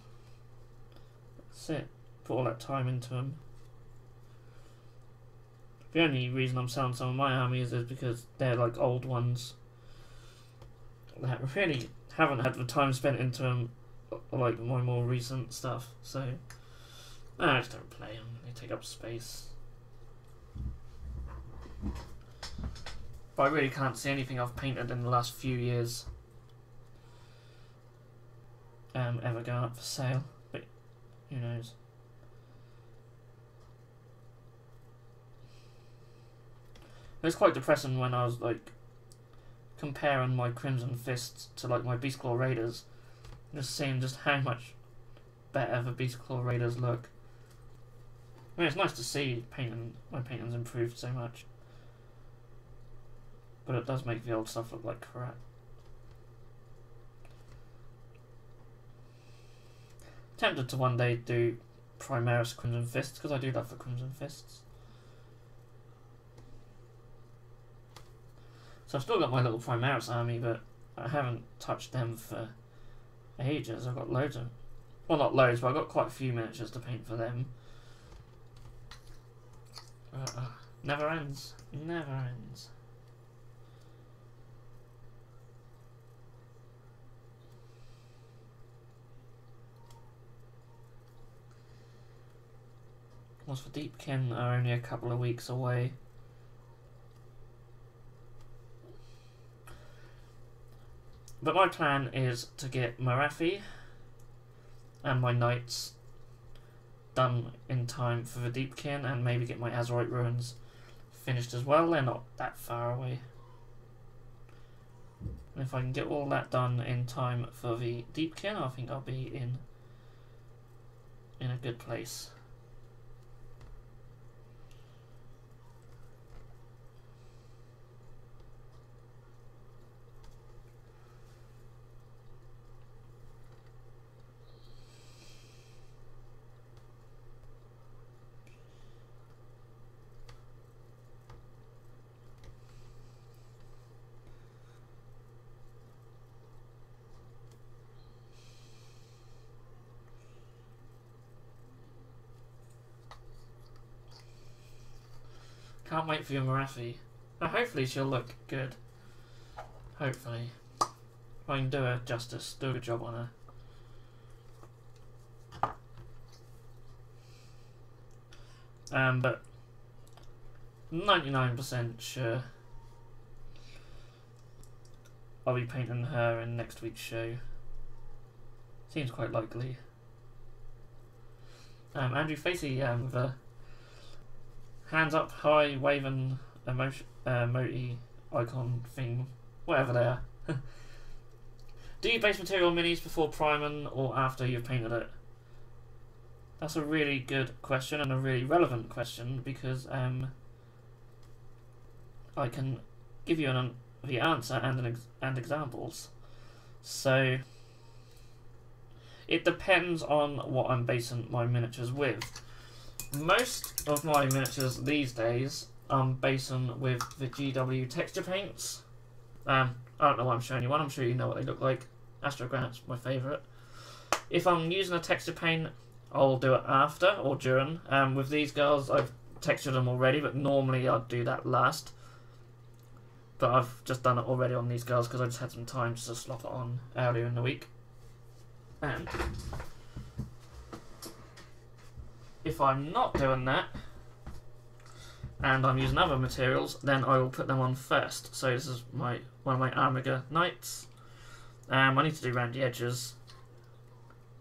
that's it. put all that time into them. The only reason I'm selling some of my armies is because they're like old ones that really haven't had the time spent into them, like my more recent stuff. So I just don't play them. They take up space. But I really can't see anything I've painted in the last few years ever going up for sale. But who knows? It was quite depressing when I was like comparing my Crimson Fists to like my Beastclaw Raiders, just seeing just how much better the Beastclaw Raiders look. I mean, it's nice to see my painting's improved so much, but it does make the old stuff look like crap. Tempted to one day do Primaris Crimson Fists because I do love the Crimson Fists. So I've still got my little Primaris army, but I haven't touched them for ages. I've got loads of, well, not loads, but I've got quite a few miniatures to paint for them. Never ends. Never ends. Whilst the Deepkin are only a couple of weeks away. But my plan is to get Marathi and my Knights done in time for the Deepkin, and maybe get my Azerite Ruins finished as well. They're not that far away. And if I can get all that done in time for the Deepkin, I think I'll be in a good place. Can't wait for your Marathi. Hopefully she'll look good. Hopefully. If I can do her justice, do a good job on her. But 99% sure I'll be painting her in next week's show. Seems quite likely. Andrew Facey, the hands up, high, waving emoji icon thing, whatever they are. Do you base material minis before priming or after you've painted it? That's a really good question and a really relevant question, because I can give you the answer and examples. So it depends on what I'm basing my miniatures with. Most of my miniatures these days I'm basing with the GW texture paints. I don't know why I'm showing you one, I'm sure you know what they look like. Astro Granite's my favourite. If I'm using a texture paint, I'll do it after or during. With these girls, I've textured them already, but normally I'd do that last. But I've just done it already on these girls because I just had some time to slop it on earlier in the week. And if I'm not doing that, and I'm using other materials, then I will put them on first. So this is one of my Armiger Knights. I need to do around the edges.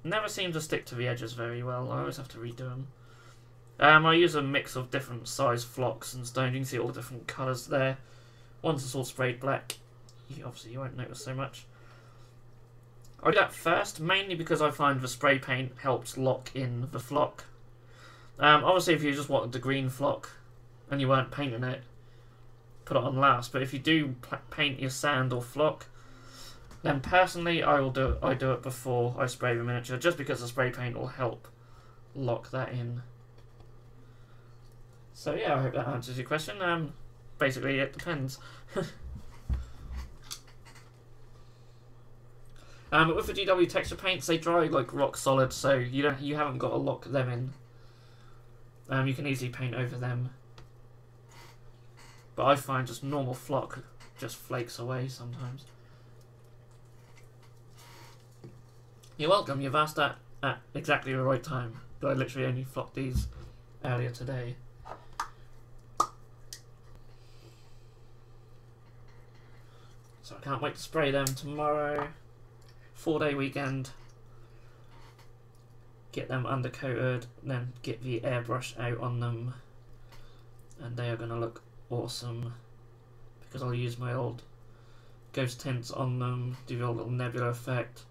Never seem to stick to the edges very well. I always have to redo them. I use a mix of different size flocks and stones. You can see all different colours there. One's just all sprayed black. Obviously you won't notice so much. I do that first, mainly because I find the spray paint helps lock in the flock. Obviously if you just wanted the green flock and you weren't painting it, put it on last. But if you do paint your sand or flock, then personally I do it before I spray the miniature, just because the spray paint will help lock that in. So yeah, I hope that answers your question. Basically it depends. But with the GW texture paints, they dry like rock solid, so you haven't got to lock them in You can easily paint over them. But I find just normal flock just flakes away sometimes. You're welcome, you've asked that at exactly the right time. But I literally only flocked these earlier today. So I can't wait to spray them tomorrow. 4-day weekend. Get them undercoated, then get the airbrush out on them. And they are going to look awesome. Because I'll use my old ghost tints on them, do the old little nebula effect.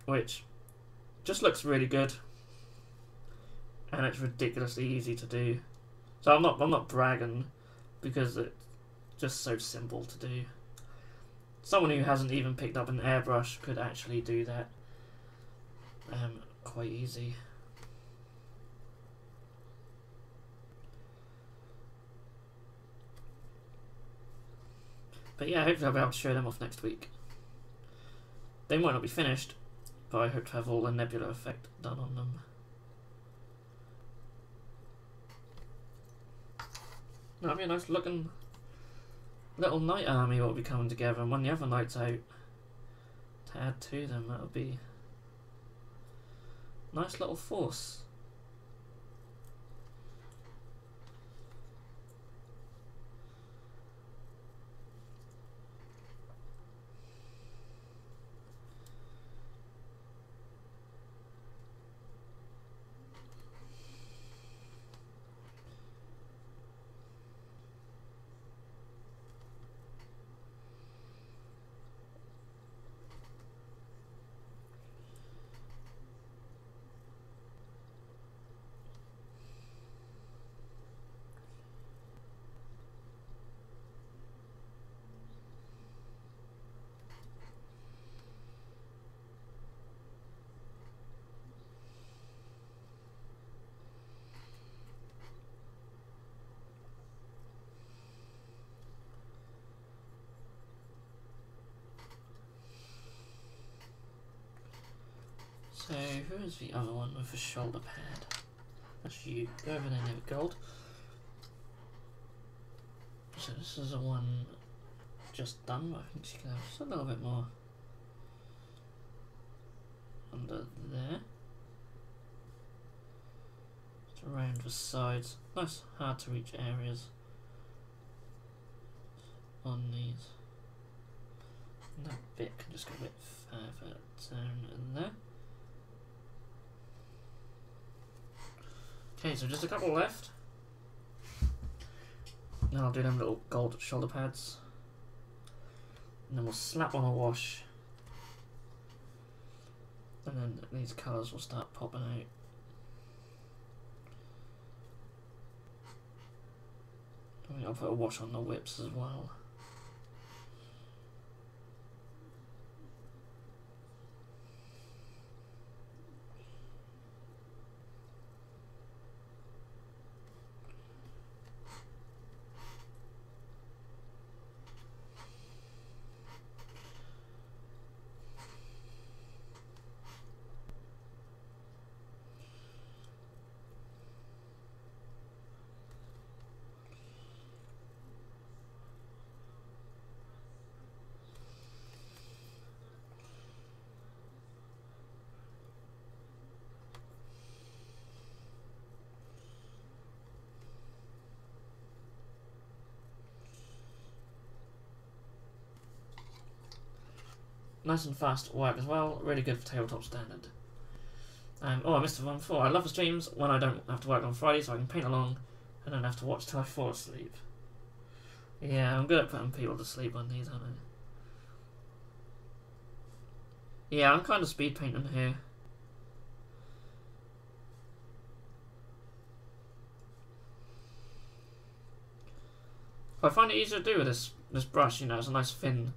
Which just looks really good. And it's ridiculously easy to do. So I'm not bragging, because it's just so simple to do. Someone who hasn't even picked up an airbrush could actually do that quite easy. But yeah, hopefully I'll be able to show them off next week. They might not be finished, but I hope to have all the nebula effect done on them. That'll be a nice looking little night army will be coming together, and when the other night's out, to add to them, that'll be a nice little force. So, who is the other one with a shoulder pad? That's you. Go over there and have gold. So this is the one just done, but I think she can have just a little bit more under there. Just around the sides. Nice hard to reach areas on these. And that bit can just go a bit further down in there. Okay, so just a couple left. Then I'll do them little gold shoulder pads. And then we'll slap on a wash. And then these colours will start popping out. I think I'll put a wash on the whips as well. Nice and fast work as well, really good for tabletop standard. Oh, I missed the one before. I love the streams when I don't have to work on Friday, so I can paint along and don't have to watch till I fall asleep. Yeah, I'm good at putting people to sleep on these, aren't I? Yeah, I'm kind of speed painting here. I find it easier to do with this brush, you know, it's a nice thin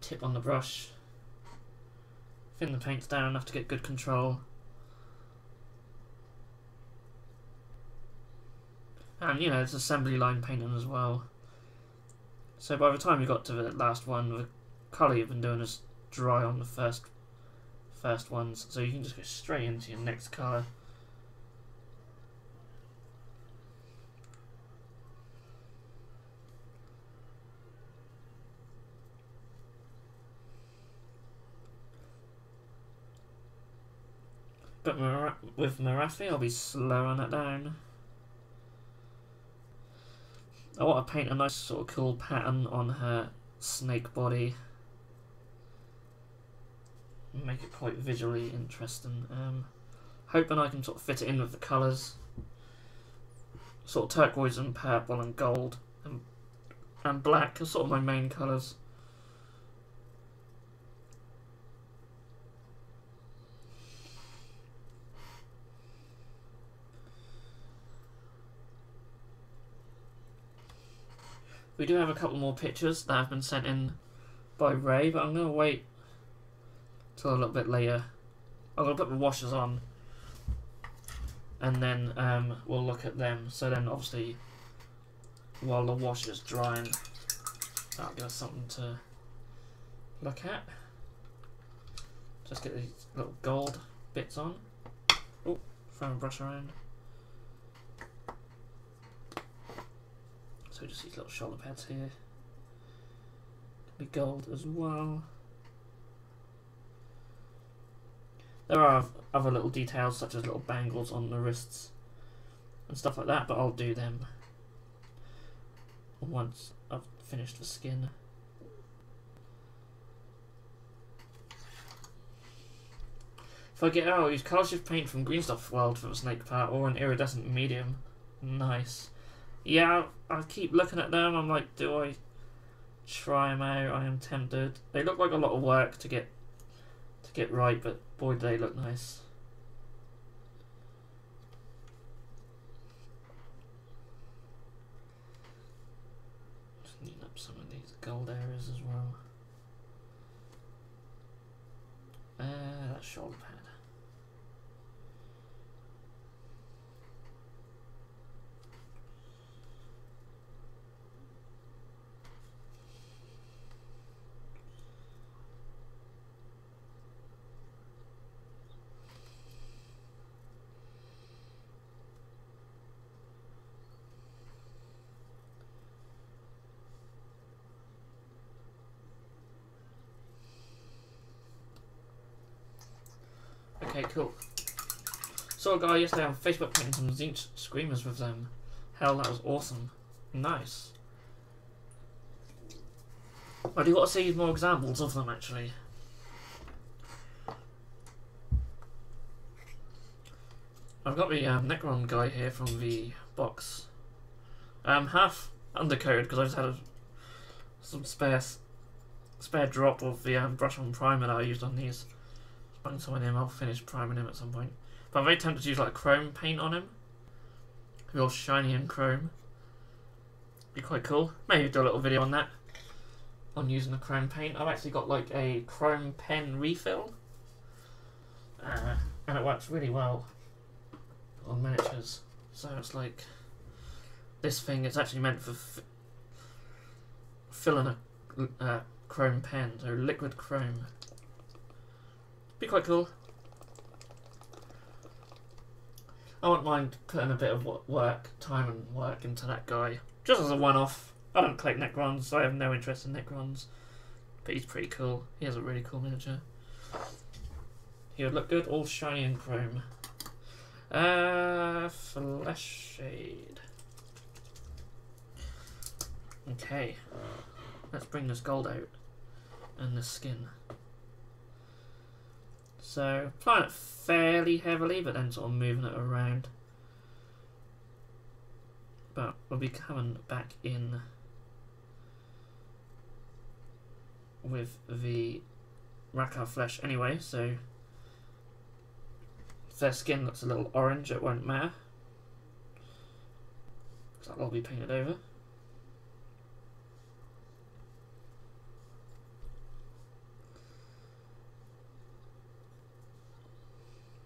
tip on the brush. Thin the paints down enough to get good control. And, you know, it's assembly line painting as well. So by the time you got to the last one, the colour you've been doing is dry on the first first ones, so you can just go straight into your next colour. But with Marathi, I'll be slowing it down. I want to paint a nice sort of cool pattern on her snake body. Make it quite visually interesting. Hoping I can sort of fit it in with the colours. Sort of turquoise and purple and gold and black are sort of my main colours. We do have a couple more pictures that have been sent in by Ray, but I'm going to wait till a little bit later. I'm going to put the washers on and then we'll look at them. So then obviously while the washer's drying, that'll give us something to look at. Just get these little gold bits on. Oh, throw a brush around. So just these little shoulder pads here. Be gold as well. There are other little details such as little bangles on the wrists and stuff like that, but I'll do them once I've finished the skin. If I get out, I'll use colour shift paint from Green Stuff World for the snake part or an iridescent medium. Nice. Yeah, I keep looking at them. I'm like, do I try them out? I am tempted. They look like a lot of work to get right, but boy, do they look nice. Just neaten up some of these gold areas as well. That shoulder pad. Okay, cool. Saw a guy yesterday on Facebook painting some Zinch Screamers with them. Hell, that was awesome. Nice. I do want to see more examples of them, actually. I've got the Necron guy here from the box. Half undercoated because I just had some spare drop of the brush on primer that I used on these. Bang some on him, I'll finish priming him at some point. But I'm very tempted to use like a chrome paint on him. Real shiny and chrome. Be quite cool. Maybe do a little video on that. On using the chrome paint. I've actually got like a chrome pen refill. And it works really well on miniatures. So it's like this thing is actually meant for filling a chrome pen, so liquid chrome. Be quite cool. I wouldn't mind putting a bit of time and work into that guy. Just as a one-off. I don't collect Necrons, so I have no interest in Necrons. But he's pretty cool. He has a really cool miniature. He would look good, all shiny and chrome. Flesh shade. Okay. Let's bring this gold out. And the skin. So, applying it fairly heavily, but then sort of moving it around. But we'll be coming back in with the Rakar flesh anyway, so if their skin looks a little orange, it won't matter. Because that'll all be painted over.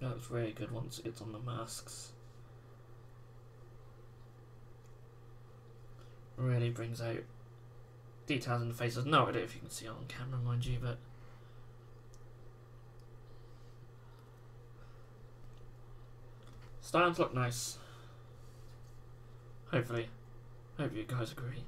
That looks really good once it gets on the masks. Really brings out details in the faces. No idea if you can see it on camera, mind you, but starting to look nice. Hopefully. Hope you guys agree.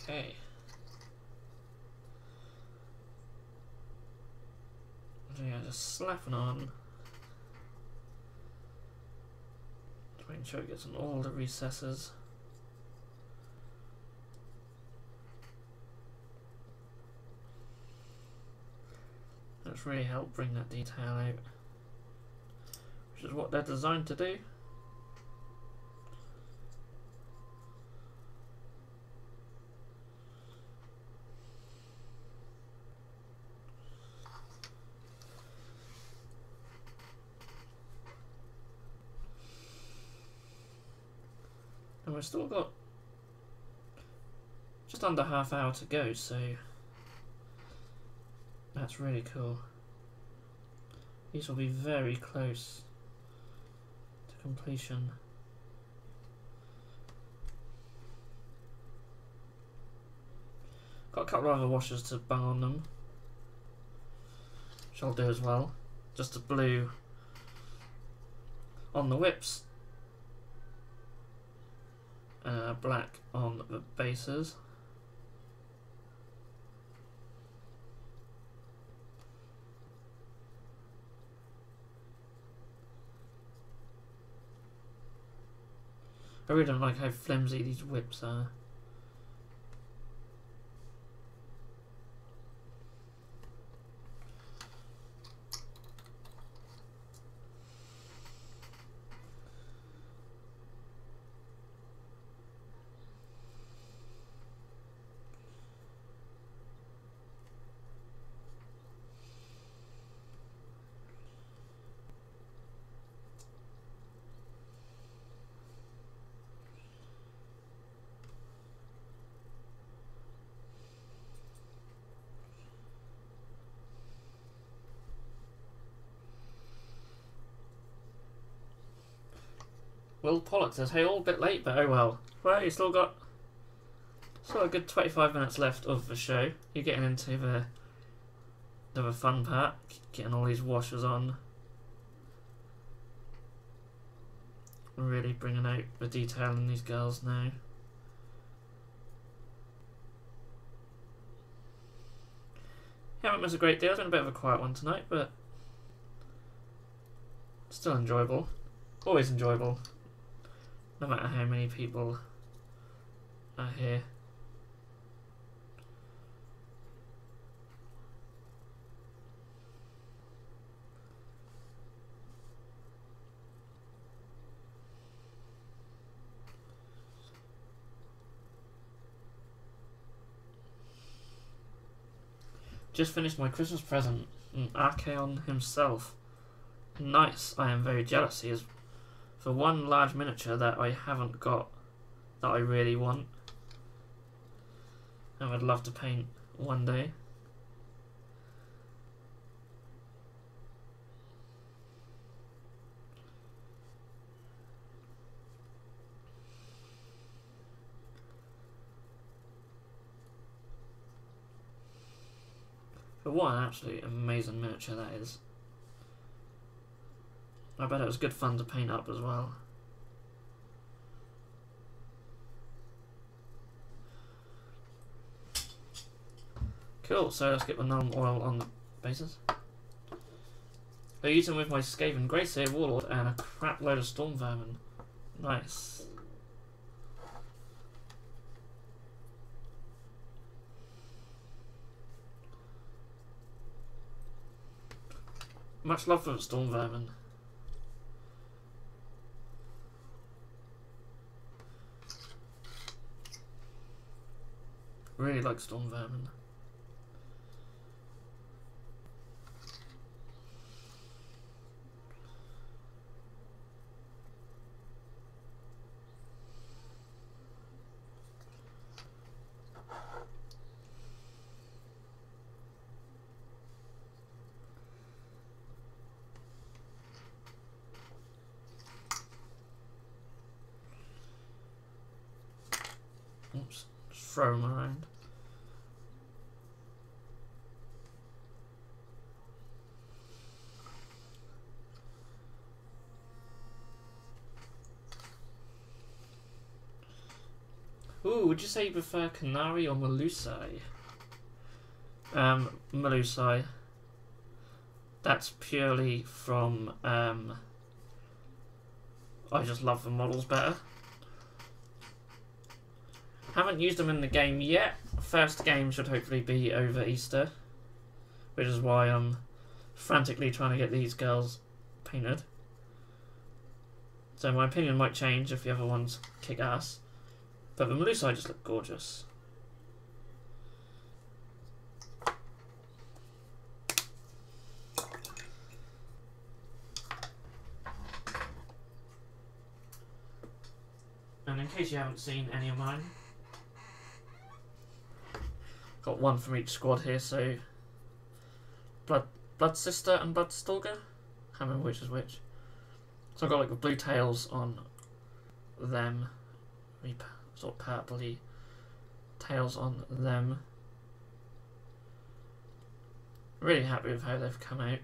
Okay. So yeah, just slapping on. Just making sure it gets in all the recesses. That's really helped bring that detail out, which is what they're designed to do. And we've still got just under half hour to go, so that's really cool. These will be very close to completion. Got a couple of other washers to bung on them, which I'll do as well. Just a blue on the whips, black on the bases. I really don't like how flimsy these whips are. Will Pollock says, hey, all a bit late, but oh well. Well, you still got a good 25 minutes left of the show. You're getting into the fun part, getting all these washers on. Really bringing out the detail in these girls now. Haven't missed a great deal. It's been a bit of a quiet one tonight, but still enjoyable. Always enjoyable. No matter how many people are here. Just finished my Christmas present. Archeon himself. Nice. I am very jealous. He is for one large miniature that I haven't got, that I really want. And I'd love to paint one day. But what an absolutely amazing miniature that is. I bet it was good fun to paint up as well. Cool, so let's get the Nuln oil on the bases. I use them with my Skaven Greyseer Warlord and a crap load of Storm Vermin. Nice. Much love for Storm Vermin. Really like Storm Vermin. Oops, just throw them around. Ooh, would you say you prefer Canary or Melusai? Melusai. That's purely from, I just love the models better. Haven't used them in the game yet. First game should hopefully be over Easter, which is why I'm frantically trying to get these girls painted. So my opinion might change if the other ones kick ass. But the Melusai just look gorgeous. And in case you haven't seen any of mine, got one from each squad here, so Blood Sister and Blood Stalker. Can't remember which is which. So I've got like the blue tails on them, sort of purpley tails on them. Really happy with how they've come out.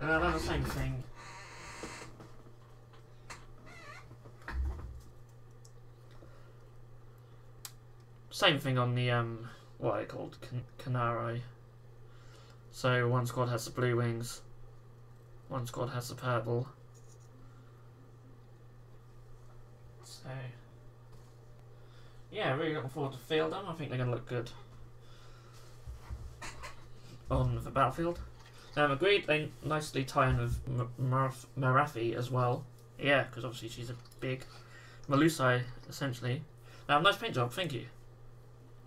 And I've done the same thing. Same thing on the, what are they called? Canary. So one squad has the blue wings, one squad has the purple. So, yeah, really looking forward to field them. I think they're going to look good on the battlefield. Agreed, they nicely tie in with Marathi as well. Yeah, because obviously she's a big Melusai, essentially. Nice paint job, thank you.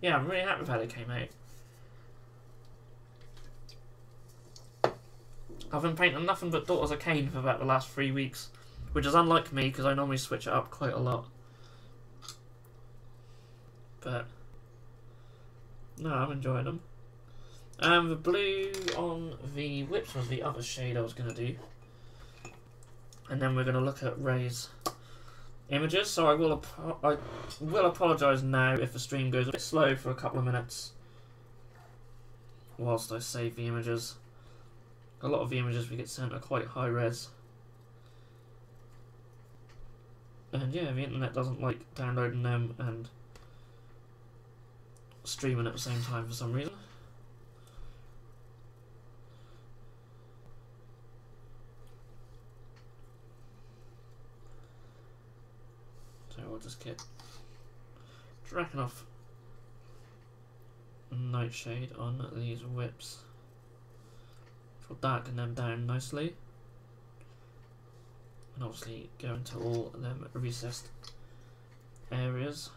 Yeah, I'm really happy with how they came out. I've been painting nothing but Daughters of Cain for about the last 3 weeks, which is unlike me because I normally switch it up quite a lot. But no, I'm enjoying them. The blue on the whips was the other shade I was going to do. And then we're going to look at Ray's images. So I will apologise now if the stream goes a bit slow for a couple of minutes whilst I save the images. A lot of the images we get sent are quite high res. And yeah, the internet doesn't like downloading them and streaming at the same time for some reason. So I'll just get dragging off Nightshade on these whips. Which will darken them down nicely. And obviously go into all them recessed areas.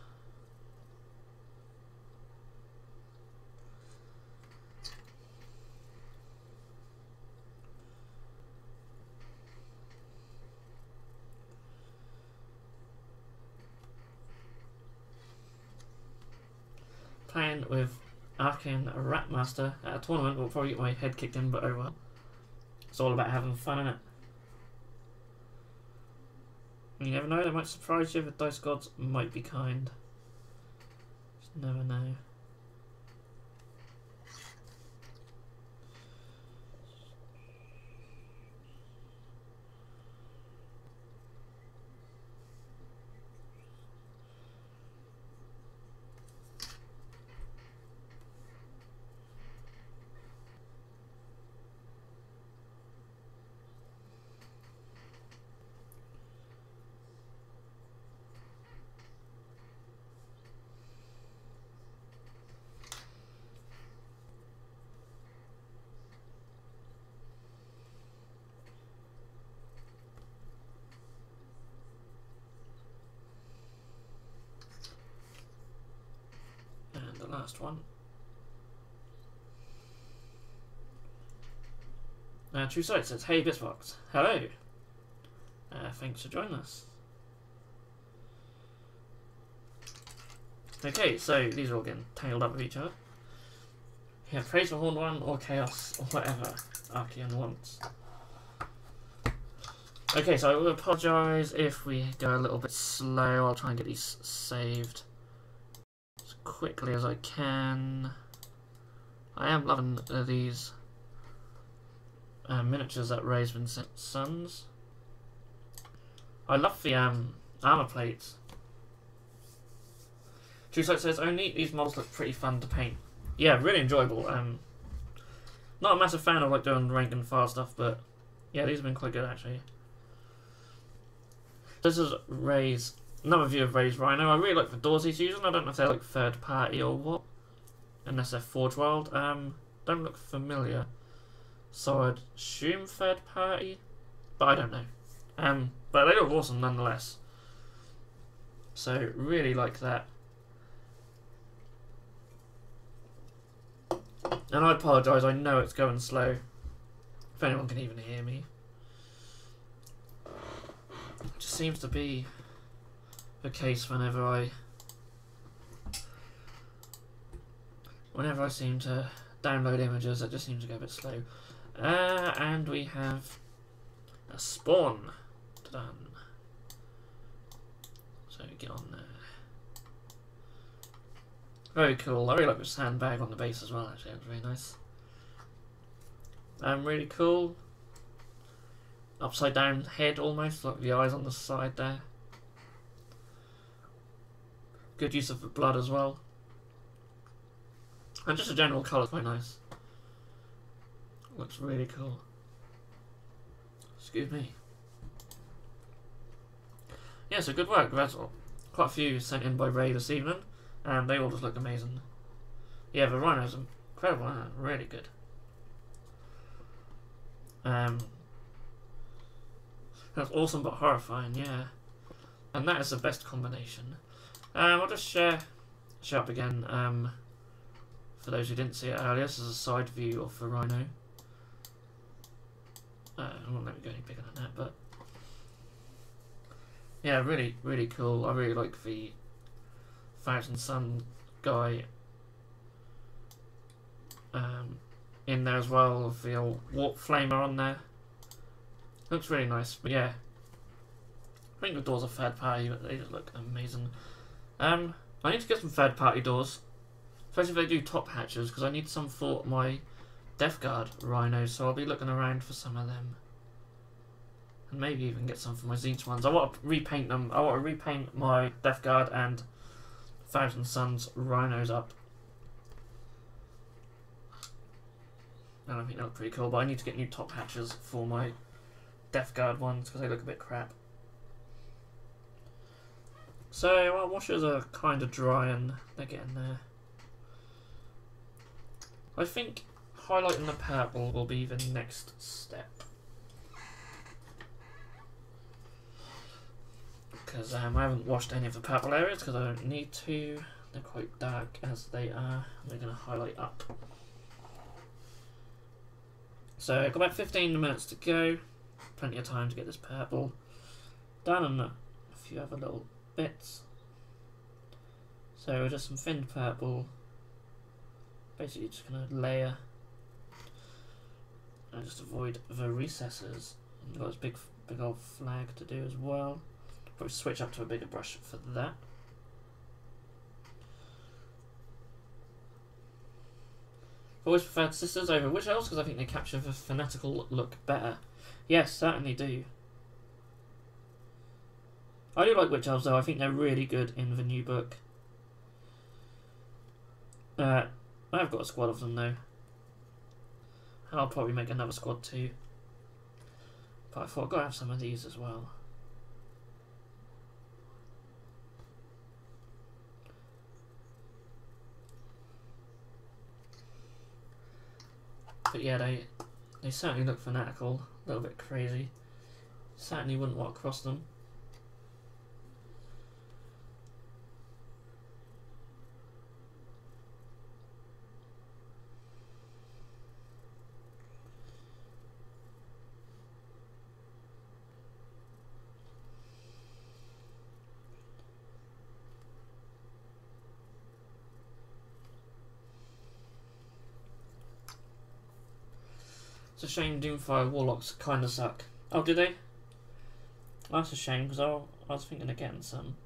Playing with Arcane Ratmaster at a tournament will probably get my head kicked in, but oh well. It's all about having fun, innit? You never know, they might surprise you. The dice gods might be kind. Just never know. first one. True Sight says, "Hey Bitzbox, hello. Thanks for joining us." Okay, so these are all getting tangled up with each other. You have praise for Horn 1 or Chaos or whatever Archeon wants. Okay, so I will apologise if we go a little bit slow. I'll try and get these saved as quickly as I can. I am loving these miniatures that Ray's been sent Suns. I love the armour plates. True Sight says, "Oh neat, these models look pretty fun to paint." Yeah, really enjoyable. Not a massive fan of like doing rank and file stuff, but yeah, these have been quite good actually. This is Ray's, another view of Ray's Rhino. I really like the doors he's using. I don't know if they're like third party or what, unless they're Forge World. Don't look familiar, so I'd assume third party, but I don't know. But they look awesome nonetheless. So really like that. And I apologise, I know it's going slow. If anyone can even hear me. It just seems to be the case whenever I seem to download images, it just seems to go a bit slow. And we have a spawn done. So get on there. Very cool. I really like the sandbag on the base as well, actually. It's really nice. Really cool. Upside down head almost, like the eyes on the side there. Good use of the blood as well. And just a general colour is quite nice. Looks really cool. Excuse me. Yeah, so good work. That's quite a few sent in by Ray this evening, and they all just look amazing. Yeah, the rhinos are incredible, aren't they? Really good. That's awesome but horrifying, yeah. And that is the best combination. I'll just share up again. For those who didn't see it earlier, this is a side view of the rhino. I won't let me go any bigger than that, but yeah, really, really cool. I really like the Thousand Sun guy in there as well, with the old warp flamer on there. Looks really nice, but yeah, I think the doors are third party, but they just look amazing. I need to get some third party doors, especially if they do top hatches, because I need some for my Death Guard rhinos, so I'll be looking around for some of them. And maybe even get some for my Zinch ones. I want to repaint them. I want to repaint my Death Guard and Thousand Suns rhinos up. And I think they look pretty cool, but I need to get new top hatches for my Death Guard ones, because they look a bit crap. So our washers are kind of dry and they're getting there. I think highlighting the purple will be the next step. Because I haven't washed any of the purple areas because I don't need to. They're quite dark as they are. They're going to highlight up. So I've got about 15 minutes to go. Plenty of time to get this purple done and a few other little bits. So just some thinned purple. Basically just going to layer and just avoid the recesses. I've got this big old flag to do as well. Probably switch up to a bigger brush for that. I've always preferred Sisters over Witch Elves because I think they capture the fanatical look better. Yes, certainly do. I do like Witch Elves though, I think they're really good in the new book. I've got a squad of them though. And I'll probably make another squad too. But I thought I've got to have some of these as well. But yeah, they certainly look fanatical, a little bit crazy. Certainly wouldn't walk across them. It's a shame Doomfire Warlocks kind of suck. Oh, do they? That's a shame, because I was thinking of getting some.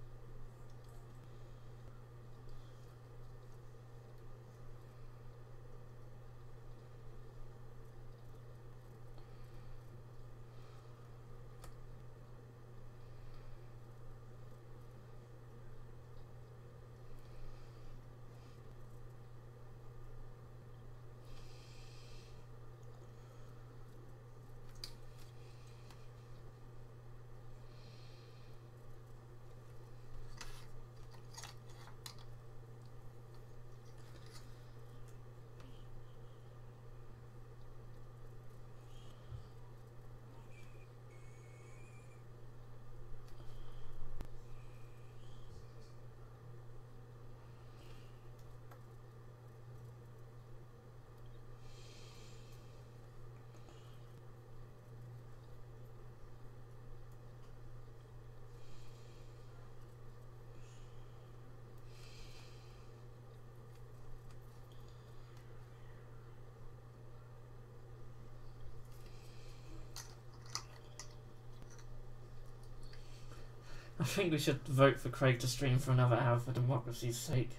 I think we should vote for Craig to stream for another hour for democracy's sake.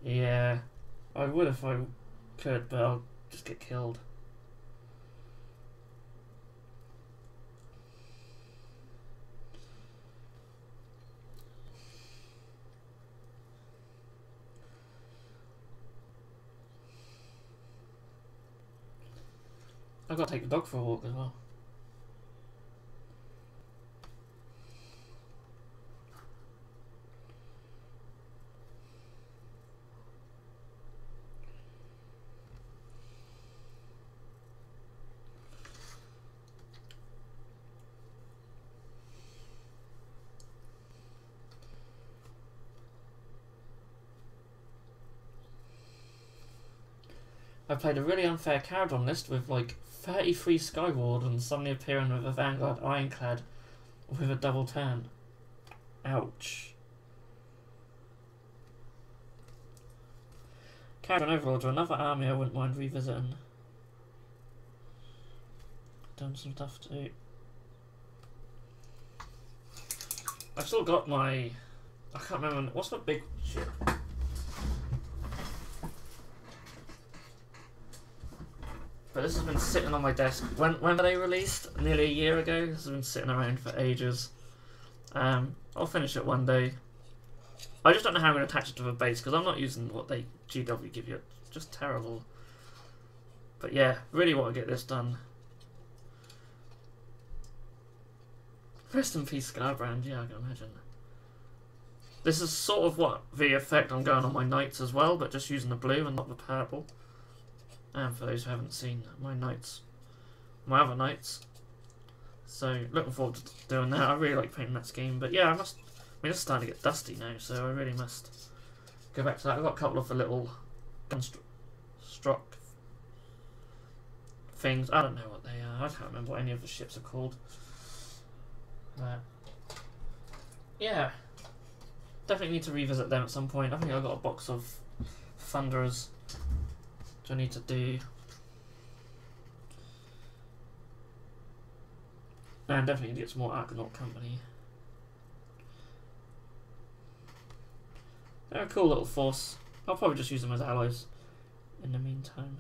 Yeah, I would if I could, but I'll just get killed. I've got to take the dog for a walk as well. I played a really unfair Caradon list with like 33 Skywardens suddenly appearing with a Vanguard Ironclad with a double turn. Ouch. Caradon Overlords are another army I wouldn't mind revisiting. Done some stuff too. I've still got my... I can't remember... What's the big ship? But this has been sitting on my desk. When were they released? Nearly a year ago. This has been sitting around for ages. I'll finish it one day. I just don't know how I'm going to attach it to the base because I'm not using what they GW give you. It's just terrible. But yeah, really want to get this done. Rest in peace, Scarbrand. Yeah, I can imagine. This is sort of what the effect I'm going on my knights as well, but just using the blue and not the purple. And for those who haven't seen my knights, my other knights. So looking forward to doing that. I really like painting that scheme, but yeah, I mean, it's starting to get dusty now, so I really must go back to that. I've got a couple of the little struck things. I don't know what they are. I can't remember what any of the ships are called. But yeah, definitely need to revisit them at some point. I think I've got a box of Thunderers which I need to do. And definitely need to get some more Argonaut Company. They're a cool little force. I'll probably just use them as allies in the meantime.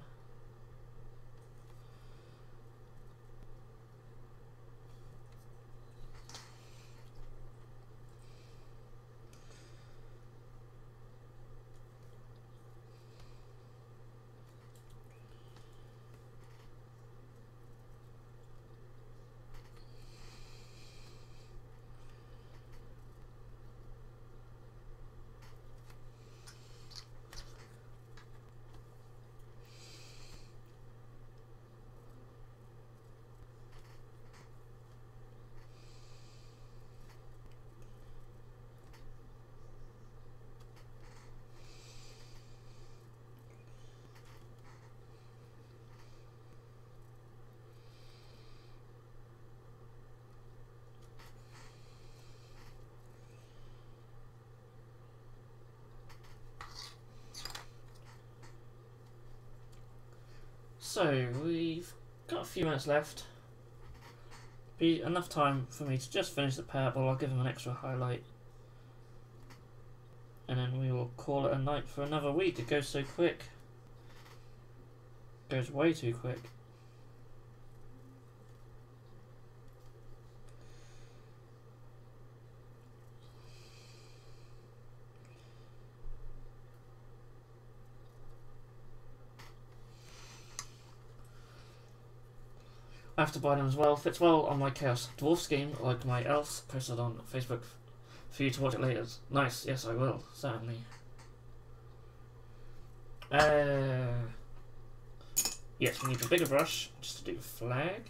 So we've got a few minutes left. Be enough time for me to just finish the purple. I'll give him an extra highlight. And then we will call it a night for another week. It goes so quick. It goes way too quick. I have to buy them as well. Fits well on my Chaos Dwarf scheme, like my elves posted on Facebook for you to watch it later. Nice, yes I will, certainly. Yes, we need a bigger brush just to do flag.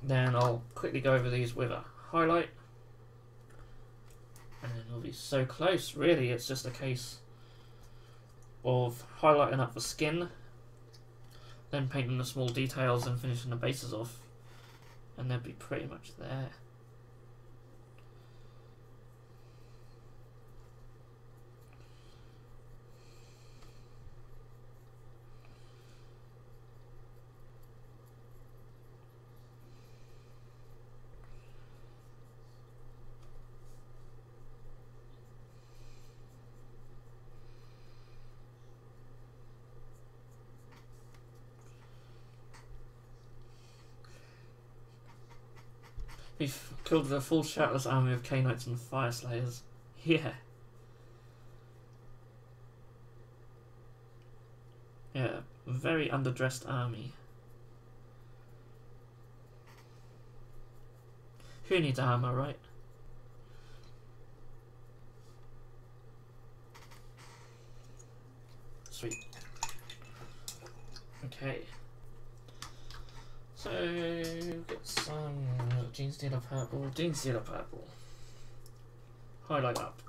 Then I'll quickly go over these with a highlight. And then we'll be so close, really. It's just a case of highlighting up the skin, then painting the small details and finishing the bases off, and they'll be pretty much there. We've killed the full shirtless army of K-Knights and Fire Slayers. Yeah. Yeah, very underdressed army. Who needs armor, right? Sweet. Okay. So, get some Gene Stealer purple, Gene Stealer purple. Highlight up.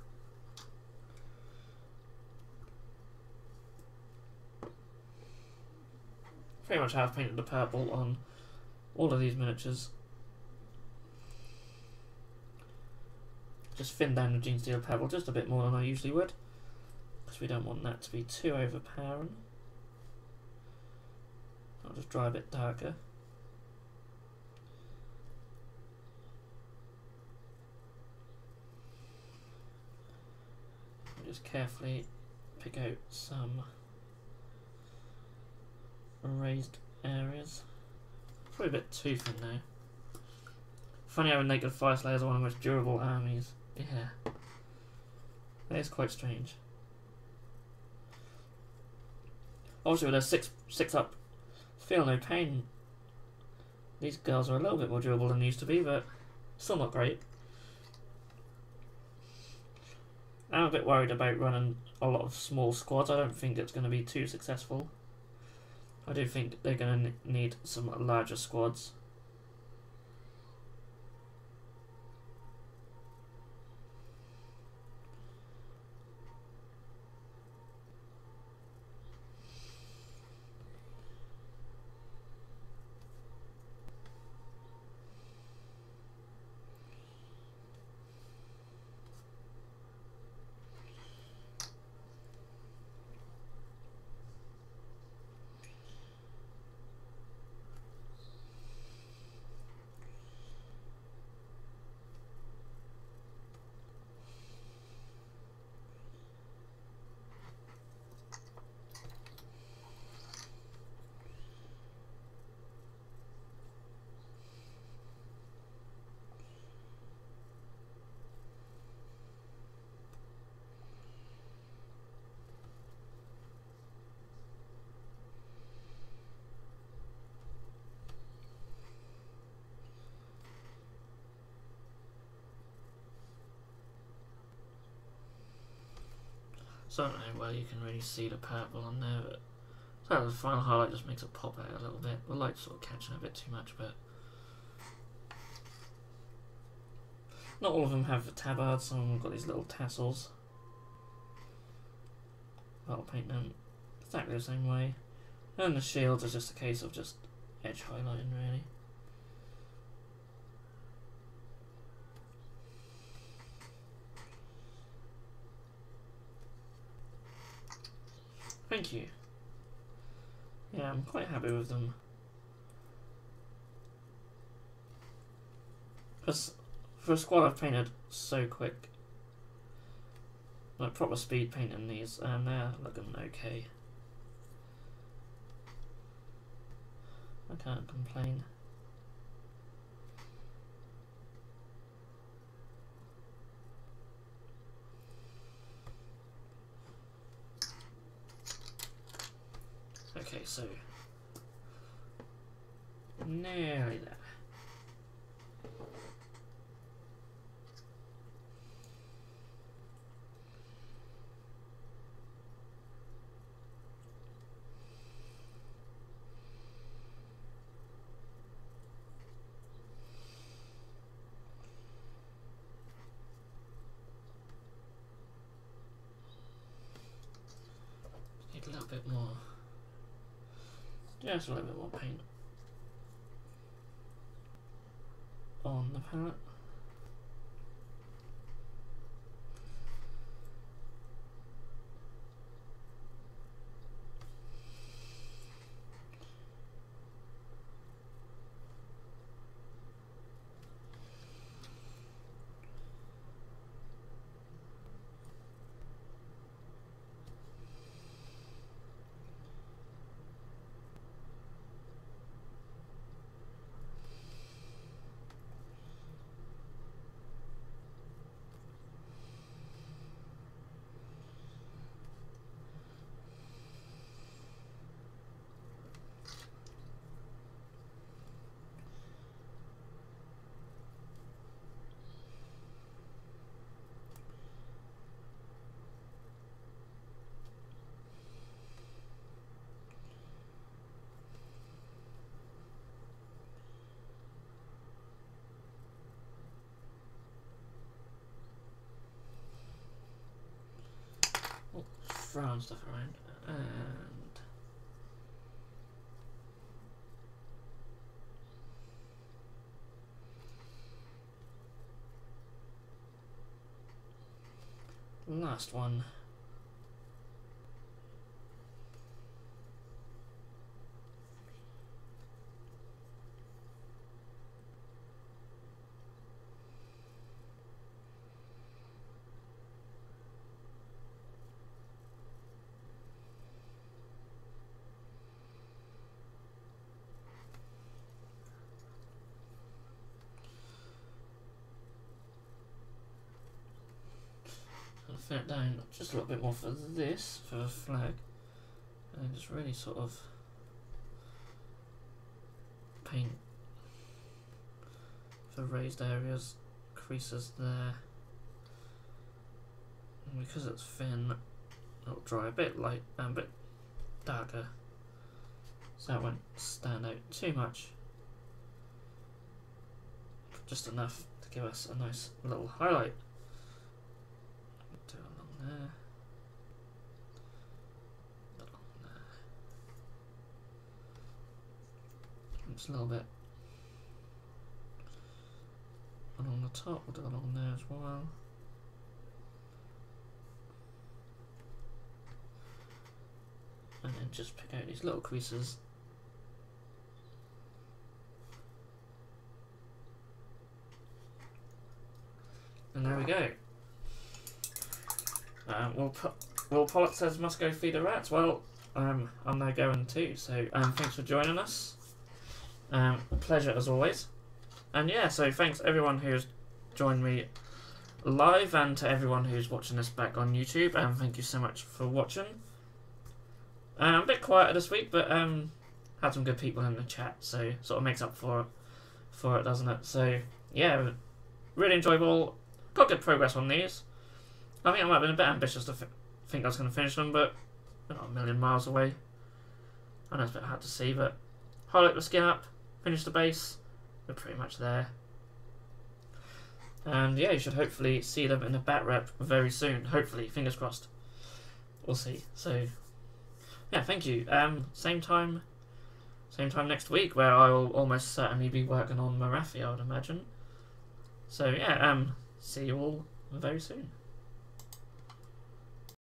Pretty much have painted the purple on all of these miniatures. Just thin down the Gene Stealer purple just a bit more than I usually would, because we don't want that to be too overpowering. I'll just dry a bit darker. Just carefully pick out some raised areas. Probably a bit too thin now. Funny how naked Fire Slayers are one of the most durable armies. Yeah. That is quite strange. Obviously with their six up, feel no pain. These girls are a little bit more durable than they used to be, but still not great. I'm a bit worried about running a lot of small squads. I don't think it's going to be too successful. I do think they're going to need some larger squads. So I don't know where you can really see the purple on there, but so the final highlight just makes it pop out a little bit. The light's sort of catching a bit too much, but not all of them have the tabards. Some of them have got these little tassels. I'll paint them exactly the same way. And the shields are just a case of just edge highlighting, really. Thank you. Yeah, I'm quite happy with them. Because for a squad I've painted so quick. Like proper speed painting these, and they're looking okay. I can't complain. Okay, so nearly there. Need a little bit more. Just a little bit more paint on the palette. Throwing stuff around, and last one. I'll fit it down just a little bit more for this, for the flag, and just really sort of paint the raised areas, creases there, and because it's thin it'll dry a bit light and a bit darker, so it won't stand out too much, just enough to give us a nice little highlight. Do it along there, along there, just a little bit along the top, we'll do it along there as well. And then just pick out these little creases. And there we go. Will Pollock says must go feed the rats. Well, I'm now going too. So thanks for joining us. A pleasure as always. And yeah, so thanks everyone who's joined me live, and to everyone who's watching this back on YouTube. Thank you so much for watching. A bit quieter this week, but had some good people in the chat, so sort of makes up for it, doesn't it? So yeah, really enjoyable. Got good progress on these. I think I might have been a bit ambitious to think I was going to finish them, but we're not a million miles away. I know it's a bit hard to see, but highlight the skin up, finish the base, we're pretty much there. And yeah, you should hopefully see them in a bat rep very soon. Hopefully, fingers crossed. We'll see. So yeah, thank you. Same time next week, where I will almost certainly be working on Marathi, I would imagine. So yeah, see you all very soon.